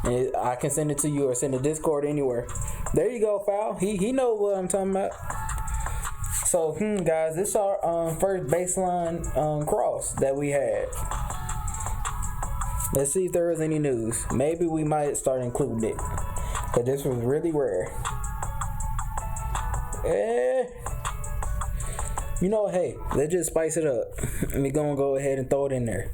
And I can send it to you or send a Discord anywhere. There you go, Foul. He knows what I'm talking about. So guys, this is our first baseline cross that we had. Let's see if there is any news. Maybe we might start including it, because this was really rare. You know, hey, let's just spice it up. We're gonna go ahead and throw it in there.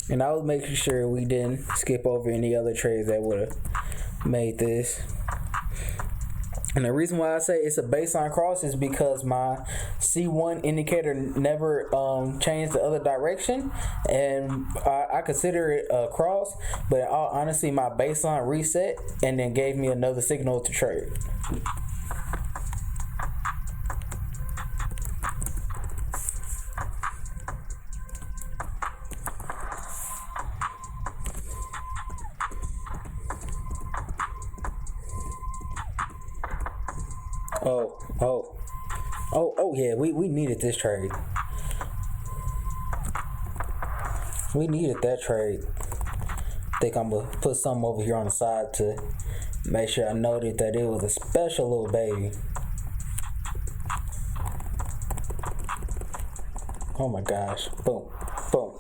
And I was making sure we didn't skip over any other trades that would have made this. And the reason why I say it's a baseline cross is because my C1 indicator never changed the other direction, and I consider it a cross, but honestly my baseline reset and then gave me another signal to trade. Oh yeah, we needed this trade. We needed that trade. I think I'm gonna put something over here on the side to make sure I noted that it was a special little baby. Oh my gosh. Boom. Boom.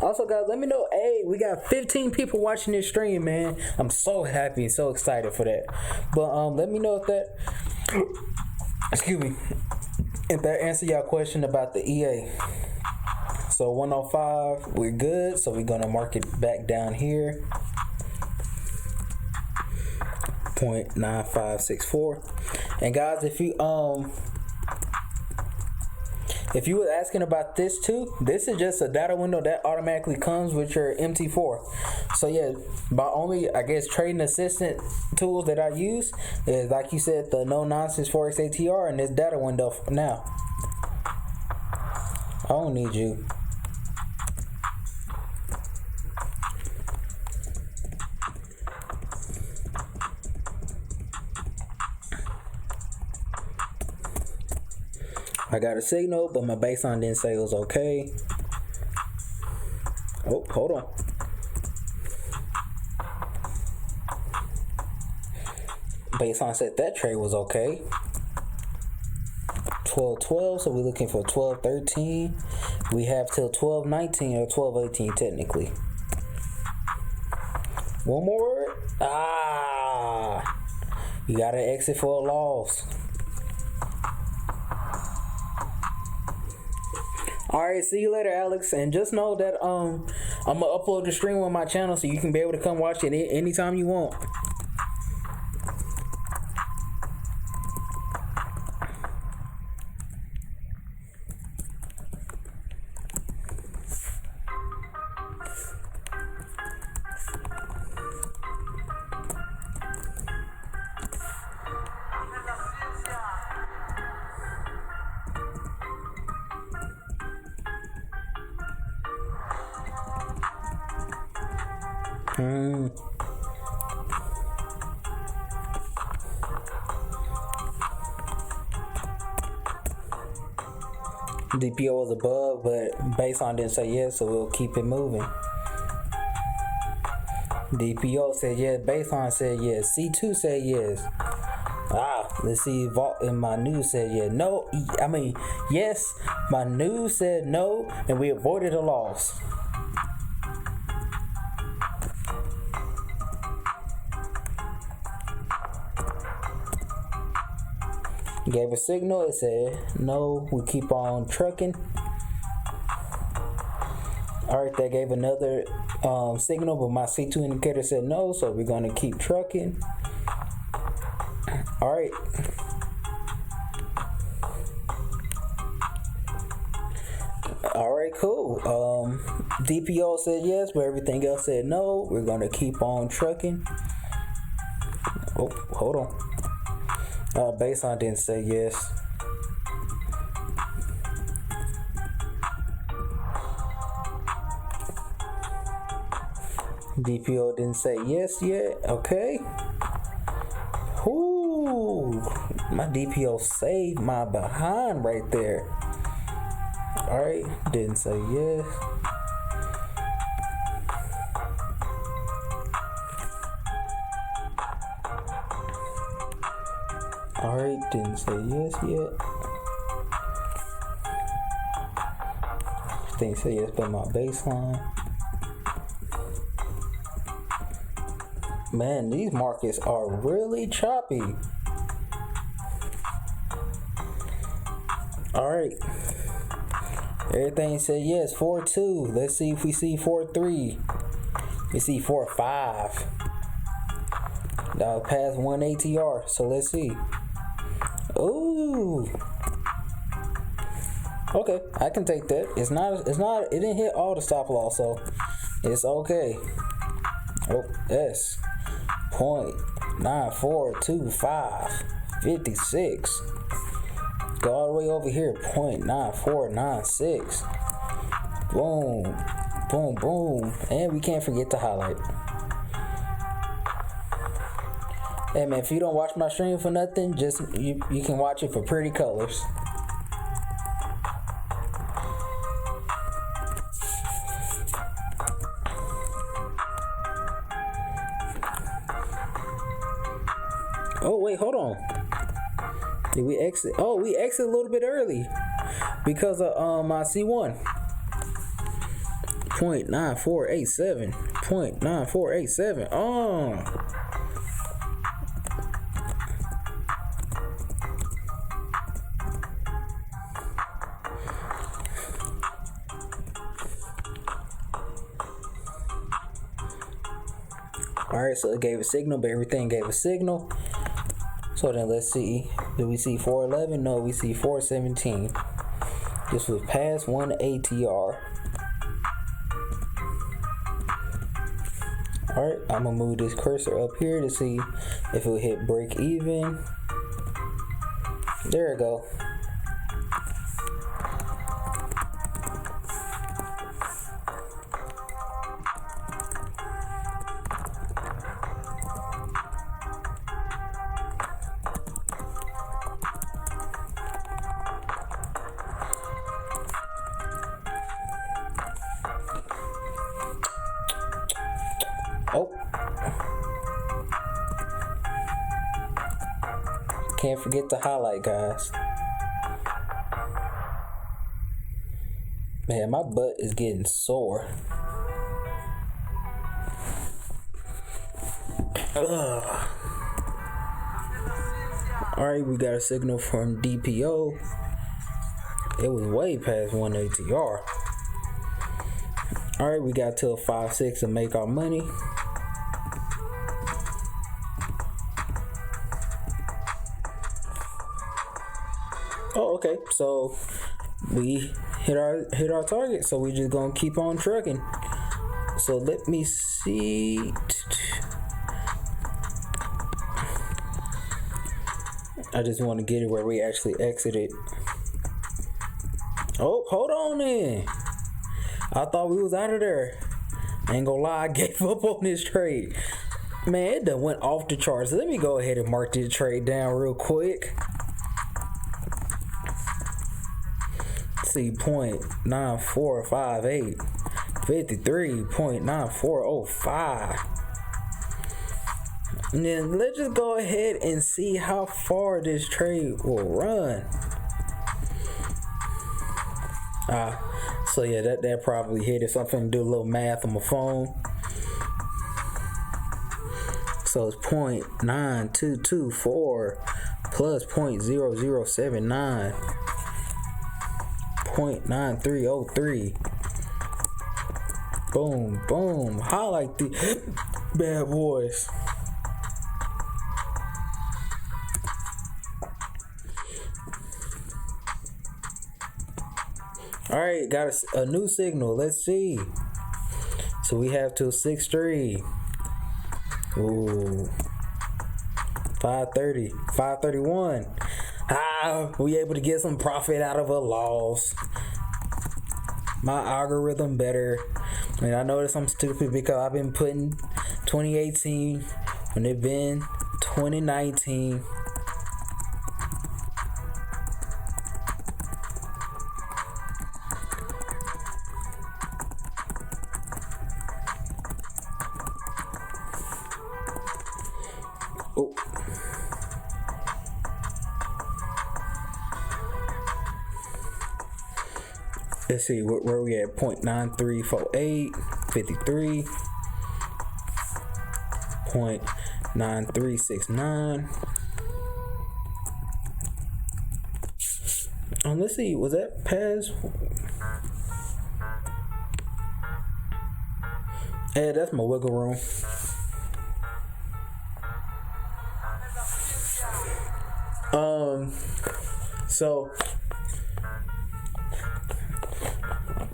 Also, guys, let me know. Hey, we got 15 people watching this stream, man. I'm so happy and so excited for that. But let me know if that excuse me, if that answer y'all question about the EA. So 105, we're good. So we're gonna mark it back down here. 0.9564. And guys, if you were asking about this too, this is just a data window that automatically comes with your MT4. So yeah, my only, I guess, trading assistant tools that I use is, like you said, the No Nonsense Forex ATR and this data window for now. I don't need you. I got a signal, but my baseline didn't say it was okay. Oh, hold on. Baseline said that trade was okay. 12.12, so we're looking for 12.13. We have till 12.19 or 12.18 technically. One more. You gotta exit for a loss. Alright, see you later, Alex. And just know that I'm gonna upload the stream on my channel so you can be able to come watch it anytime you want. DPO was above, but baseline didn't say yes, so we'll keep it moving. DPO said yes, baseline said yes, C2 said yes. Let's see, Vault in my news said yeah. No, I mean, yes, my news said no, and we avoided a loss. Gave a signal, it said no, we keep on trucking. Alright, that gave another signal, but my C2 indicator said no, so we're gonna keep trucking. Alright. Alright, cool. DPO said yes, but everything else said no. We're gonna keep on trucking. Oh, hold on. Baseline didn't say yes. DPO didn't say yes yet. Okay. Ooh, my DPO saved my behind right there. Alright, didn't say yes. Alright, didn't say yes yet. Didn't say yes, but my baseline. Man, these markets are really choppy. Alright. Everything said yes. 4-2. Let's see if we see 4-3. We see 4-5. Now past 1 ATR. So let's see. Ooh. Okay, I can take that. It didn't hit all the stop loss, so it's okay. Oh, S. 0.9425. 56. Go all the way over here. 0.9496. Boom. Boom, boom. And we can't forget to highlight. Hey man, if you don't watch my stream for nothing, just you can watch it for pretty colors. Oh wait, hold on. Did we exit? Oh, we exit a little bit early because of my C1. 0.9487. 0.9487. Alright, so it gave a signal, but everything gave a signal. So then let's see. Did we see 411? No, we see 417. This was past 1 ATR. Alright, I'm gonna move this cursor up here to see if it will hit break even. There we go. Oh. Can't forget to highlight, guys. Man, my butt is getting sore. Ugh. Alright, we got a signal from DPO. It was way past 1 ATR. Alright, we got till 5-6 to make our money. Oh, okay. So we hit our target. So we just gonna keep on trucking. So let me see. I just want to get it where we actually exited. Oh, hold on then. I thought we was out of there. Ain't gonna lie, I gave up on this trade. Man, it done went off the charts. Let me go ahead and mark this trade down real quick. Let's see, 0.9458, 53.9405. And then let's just go ahead and see how far this trade will run. So yeah, that probably hit it. So I'm finna do a little math on my phone. So it's 0.9224 plus 0.0079, 0.9303. Boom, boom. Highlight the bad boys. All right, got a new signal. Let's see. So we have till 6:3. Ooh, 5:30, 5:31. We able to get some profit out of a loss. My algorithm better. And I notice I'm stupid because I've been putting 2018 when it been 2019. Oh. Let's see where we at. 0.9348, 53, 0.9369. Let's see, was that past? Yeah, that's my wiggle room. So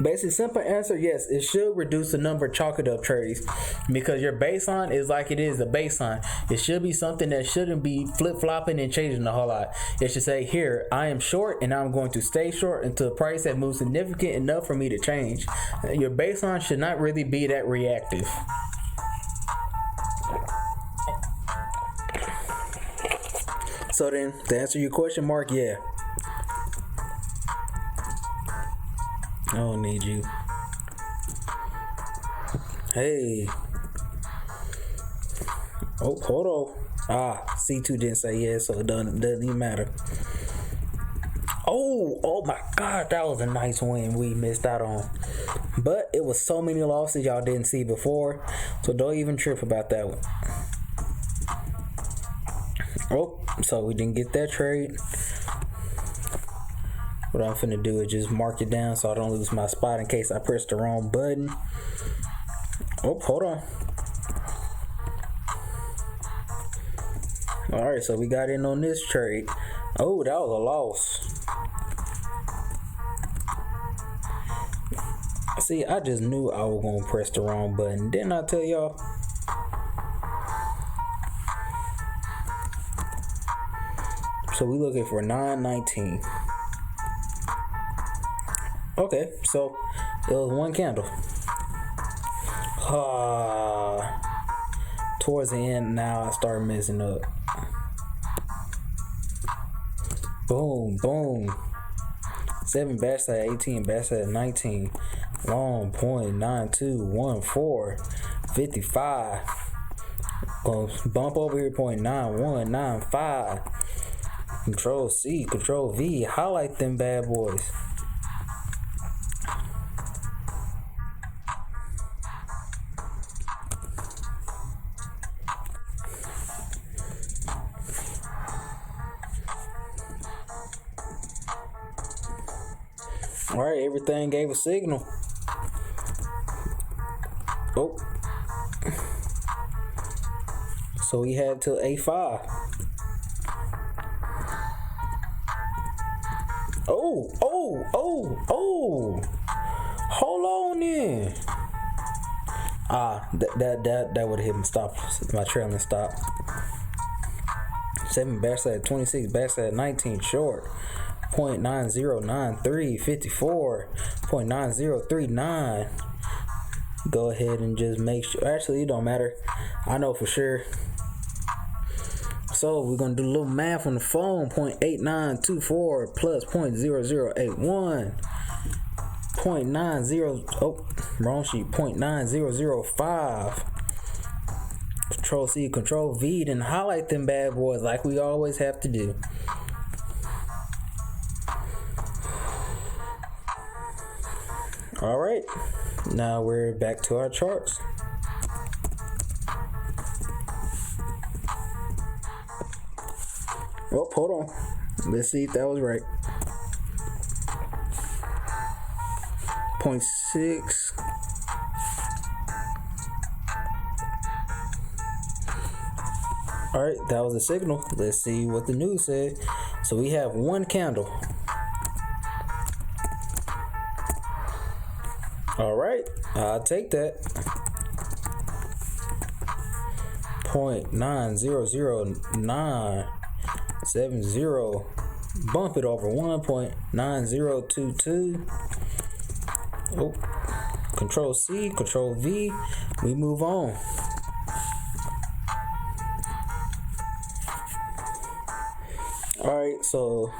basically, simple answer, yes, it should reduce the number of chalk it up trades because your baseline is like it is a baseline. It should be something that shouldn't be flip-flopping and changing a whole lot. It should say, here, I am short and I'm going to stay short until a price that moves significant enough for me to change. Your baseline should not really be that reactive. So then, to answer your question, Mark, yeah. I don't need you. Hey. Oh, hold on. C2 didn't say yes, so it doesn't even matter. Oh my God, that was a nice win we missed out on. But it was so many losses y'all didn't see before, so don't even trip about that one. Oh, so we didn't get that trade. What I'm finna do is just mark it down so I don't lose my spot in case I press the wrong button. Oh, hold on. Alright, so we got in on this trade. Oh, that was a loss. See, I just knew I was gonna press the wrong button. Didn't I tell y'all? So we looking for 919. Okay, so it was one candle. Towards the end, now I start messing up. Boom, boom. 7 backside 18, backside 19. Long 0.9214, 55. Gonna bump over here 0.9195. Control C, Control V. Highlight them bad boys. All right, everything gave a signal. Oh. So we had till A5. Oh. Hold on then. That would have hit my stop, my trailing stop. 7 backside 26, backside 19 short. 0.9093, 54, 0.9039. go ahead and just make sure. Actually, it don't matter. I know for sure. So we're gonna do a little math on the phone. 0.8924 plus 0.0081. 0.90. Oh, wrong sheet. 0.9005. Control C, Control V, then highlight them bad boys like we always have to do. All right, now we're back to our charts. Oh, hold on. Let's see if that was right. 0.6. All right, that was a signal. Let's see what the news said. So we have one candle. All right, I'll take that. 0.900970. Bump it over 1.9022. Oh, Control C, Control V. We move on. All right, so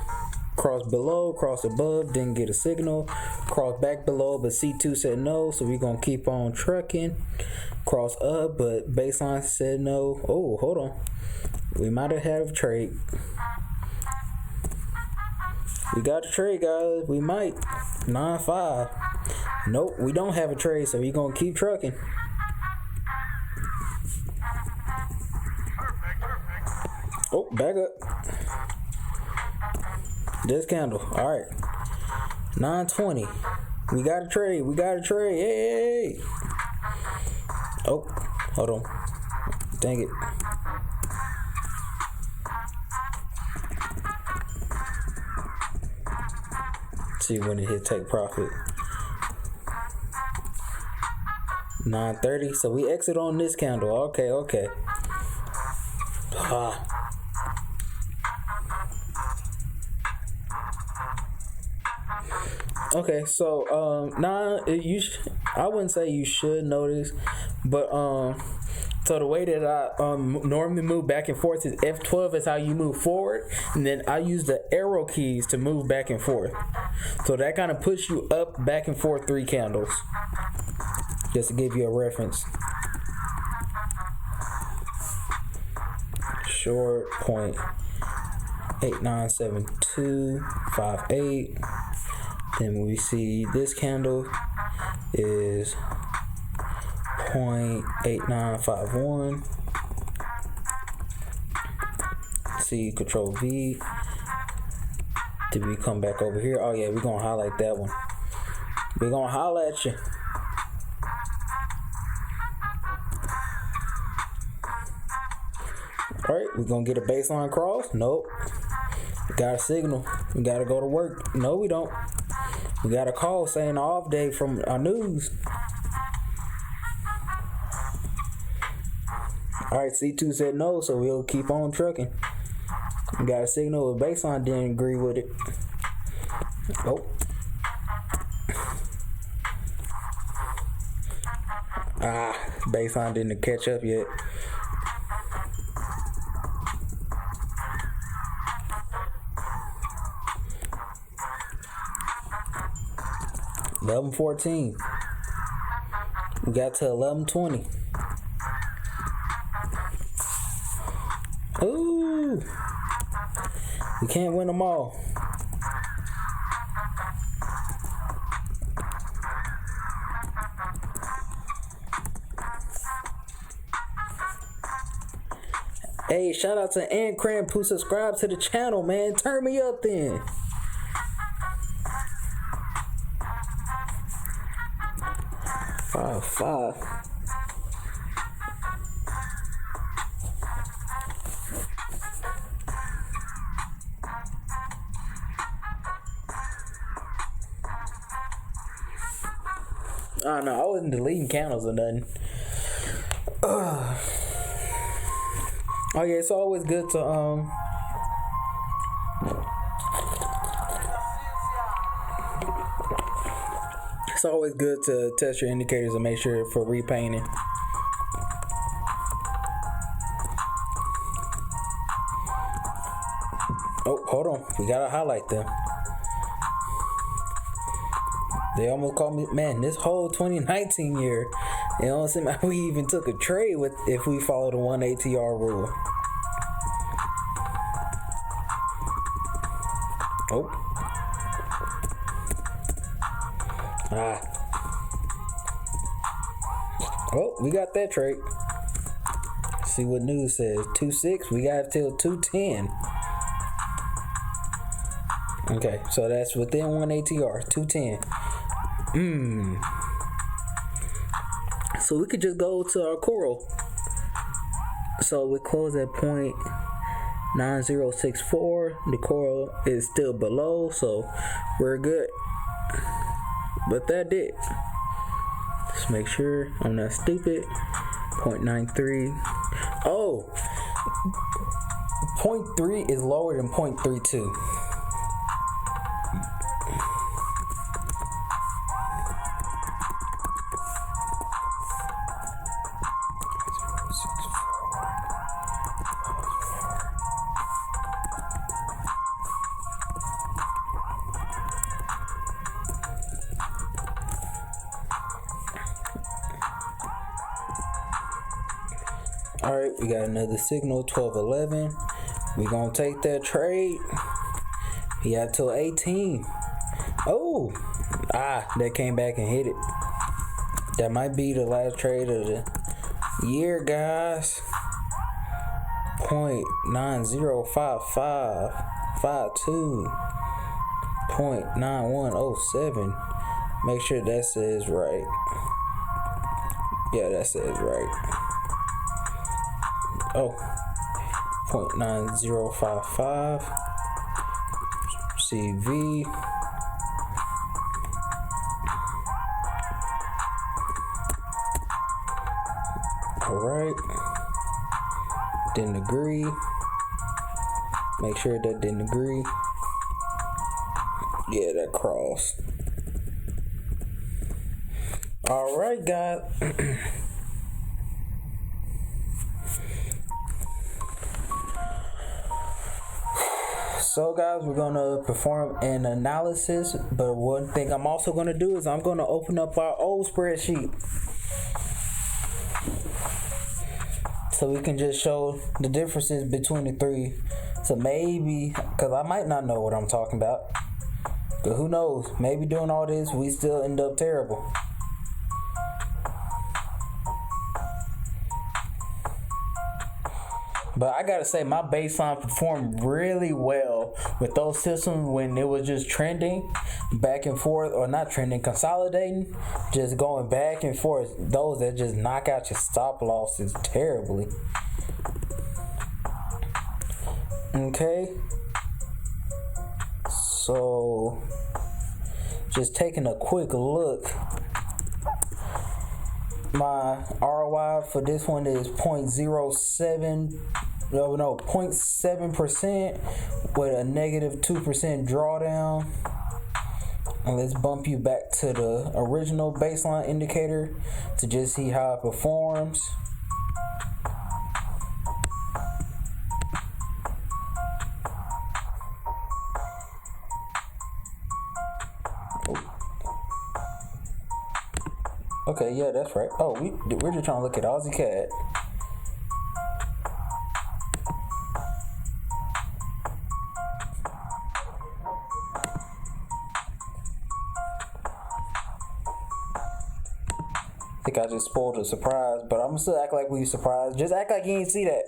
cross below, cross above, didn't get a signal. Cross back below, but C2 said no, so we're gonna keep on trucking. Cross up, but baseline said no. Oh, hold on. We might have had a trade. We got a trade, guys. We might. 9.5. Nope, we don't have a trade, so we're gonna keep trucking. Oh, back up. This candle. All right. 9.20. We got a trade. We got a trade. Hey. Oh, hold on. Dang it. See when it hit take profit. 9.30. So we exit on this candle. Okay, okay. Okay, so I wouldn't say you should notice, but so the way that I normally move back and forth is F12 is how you move forward, and then I use the arrow keys to move back and forth. So that kind of puts you up, back and forth 3 candles. Just to give you a reference. Short 0.897258. Then we see this candle is 0.8951. See Control V. Did we come back over here? Oh yeah, we're gonna highlight that one. We're gonna holler at you. All right, we're gonna get a baseline cross. Nope. We got a signal. We gotta go to work. No, we don't. We got a call saying off day from our news. All right, C2 said no, so we'll keep on trucking. We got a signal. The baseline didn't agree with it. Oh. Baseline didn't catch up yet. $11.14. We got to 11.20. Ooh, we can't win them all. Hey, shout out to Ann Cramp who subscribed to the channel, man. Turn me up then. Five. Oh no, I wasn't deleting candles or nothing. Oh yeah, it's always good to It's always good to test your indicators and make sure for repainting. Oh, hold on. We gotta highlight them. They almost called me, man, this whole 2019 year, it don't seem like we even took a trade with if we follow the 1 ATR rule. Oh. Oh, we got that trade. See what news says. 2.6, we got till 2.10. Okay, so that's within 1 ATR, 2.10. So we could just go to our coral. So we close at 0.9064. The coral is still below, so we're good. But that did. Let's make sure I'm not stupid. 0.93. Oh, 0.3 is lower than 0.32. Alright, we got another signal, 12.11. We gonna take that trade. We got till 18. Oh, that came back and hit it. That might be the last trade of the year, guys. 0.905552. 0.9107. Make sure that says right. Yeah, that says right. Oh, 0.9055 CV. Alright, didn't agree. Make sure that didn't agree. Yeah, that crossed. Alright, guys. So guys, we're gonna perform an analysis, but one thing I'm also gonna do is I'm gonna open up our old spreadsheet so we can just show the differences between the three. So maybe, cause I might not know what I'm talking about, but who knows, maybe doing all this we still end up terrible. But I gotta say, my baseline performed really well with those systems when it was just trending back and forth, or not trending, consolidating, just going back and forth. Those that just knock out your stop losses terribly. Okay. So, just taking a quick look. My ROI for this one is 0.7% with a negative 2% drawdown. And let's bump you back to the original baseline indicator to just see how it performs. Okay, yeah, that's right. Oh, we're just trying to look at Aussie CAD. I think I just spoiled a surprise, but I'm gonna still act like we surprised. Just act like you didn't see that.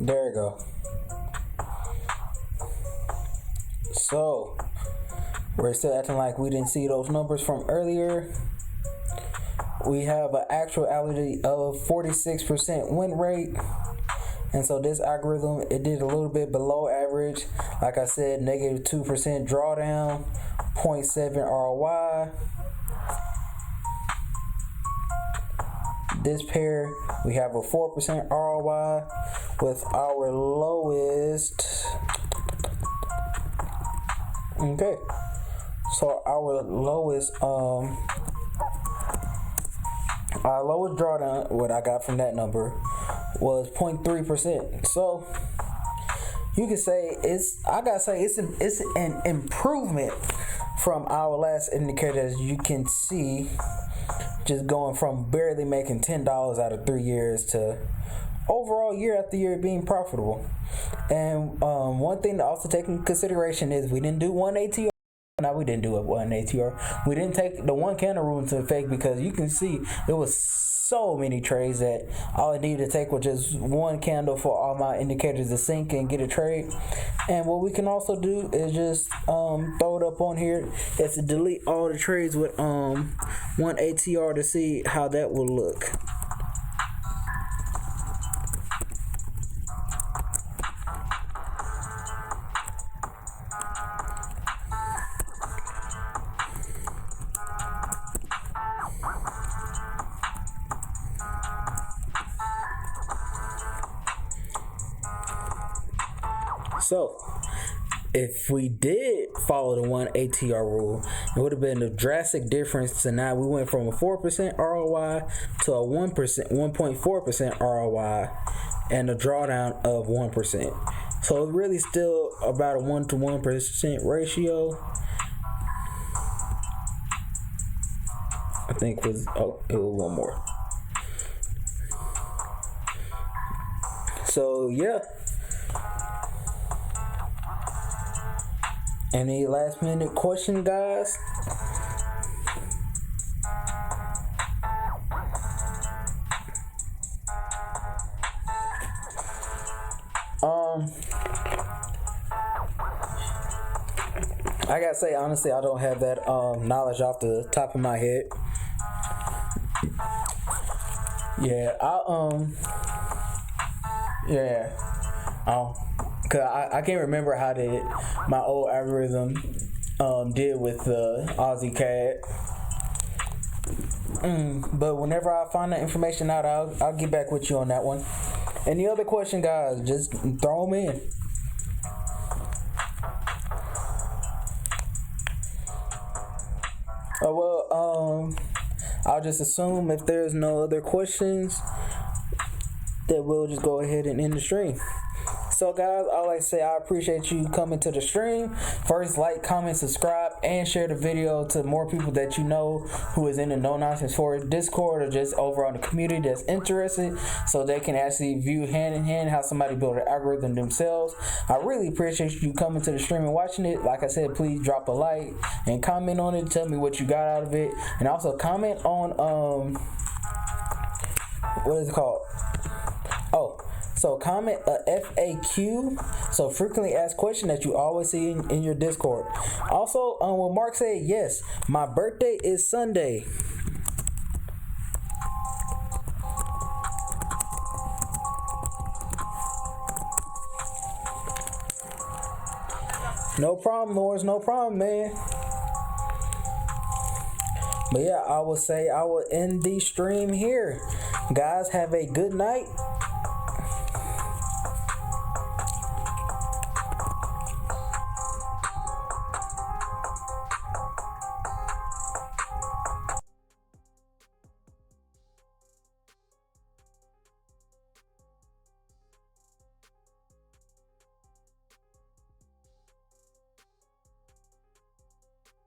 There you go. So, we're still acting like we didn't see those numbers from earlier. We have an actuality of 46% win rate. And so this algorithm, it did a little bit below average. Like I said, negative 2% drawdown, 0.7 ROI. this pair, we have a 4% ROI with our lowest. Okay, so our lowest drawdown, what I got from that number, was 0.3%. So you can say it's an improvement from our last indicator, as you can see, just going from barely making $10 out of 3 years to overall year after year being profitable. And one thing to also take into consideration is we didn't do one ATR. No, we didn't do one ATR. We didn't take the one candle rule into effect because you can see there was so many trades that all I needed to take was just one candle for all my indicators to sync and get a trade. And what we can also do is just throw it up on here is to delete all the trades with one ATR to see how that will look. So, if we did follow the one ATR rule, it would have been a drastic difference. So now we went from a 4% ROI to a 1.4% ROI and a drawdown of 1%. So it's really still about a 1 to 1% ratio. I think it was one more. So yeah. Any last minute question, guys? I gotta say, honestly, I don't have that knowledge off the top of my head. Cause I can't remember how my old algorithm did with the Aussie CAD. But whenever I find that information out, I'll get back with you on that one. Any other question, guys? Just throw them in. I'll just assume if there's no other questions that we'll just go ahead and end the stream. So guys, I like to say I appreciate you coming to the stream. First, like, comment, subscribe, and share the video to more people that you know who is in the No Nonsense Forest Discord or just over on the community that's interested, so they can actually view hand in hand how somebody built an algorithm themselves. I really appreciate you coming to the stream and watching it. Like I said, please drop a like and comment on it. Tell me what you got out of it, and also comment on what is it called? So comment a FAQ, so frequently asked question that you always see in your Discord. Also, when Mark said, yes, my birthday is Sunday. No problem, Lawrence, no problem, man. But yeah, I will say I will end the stream here. Guys, have a good night.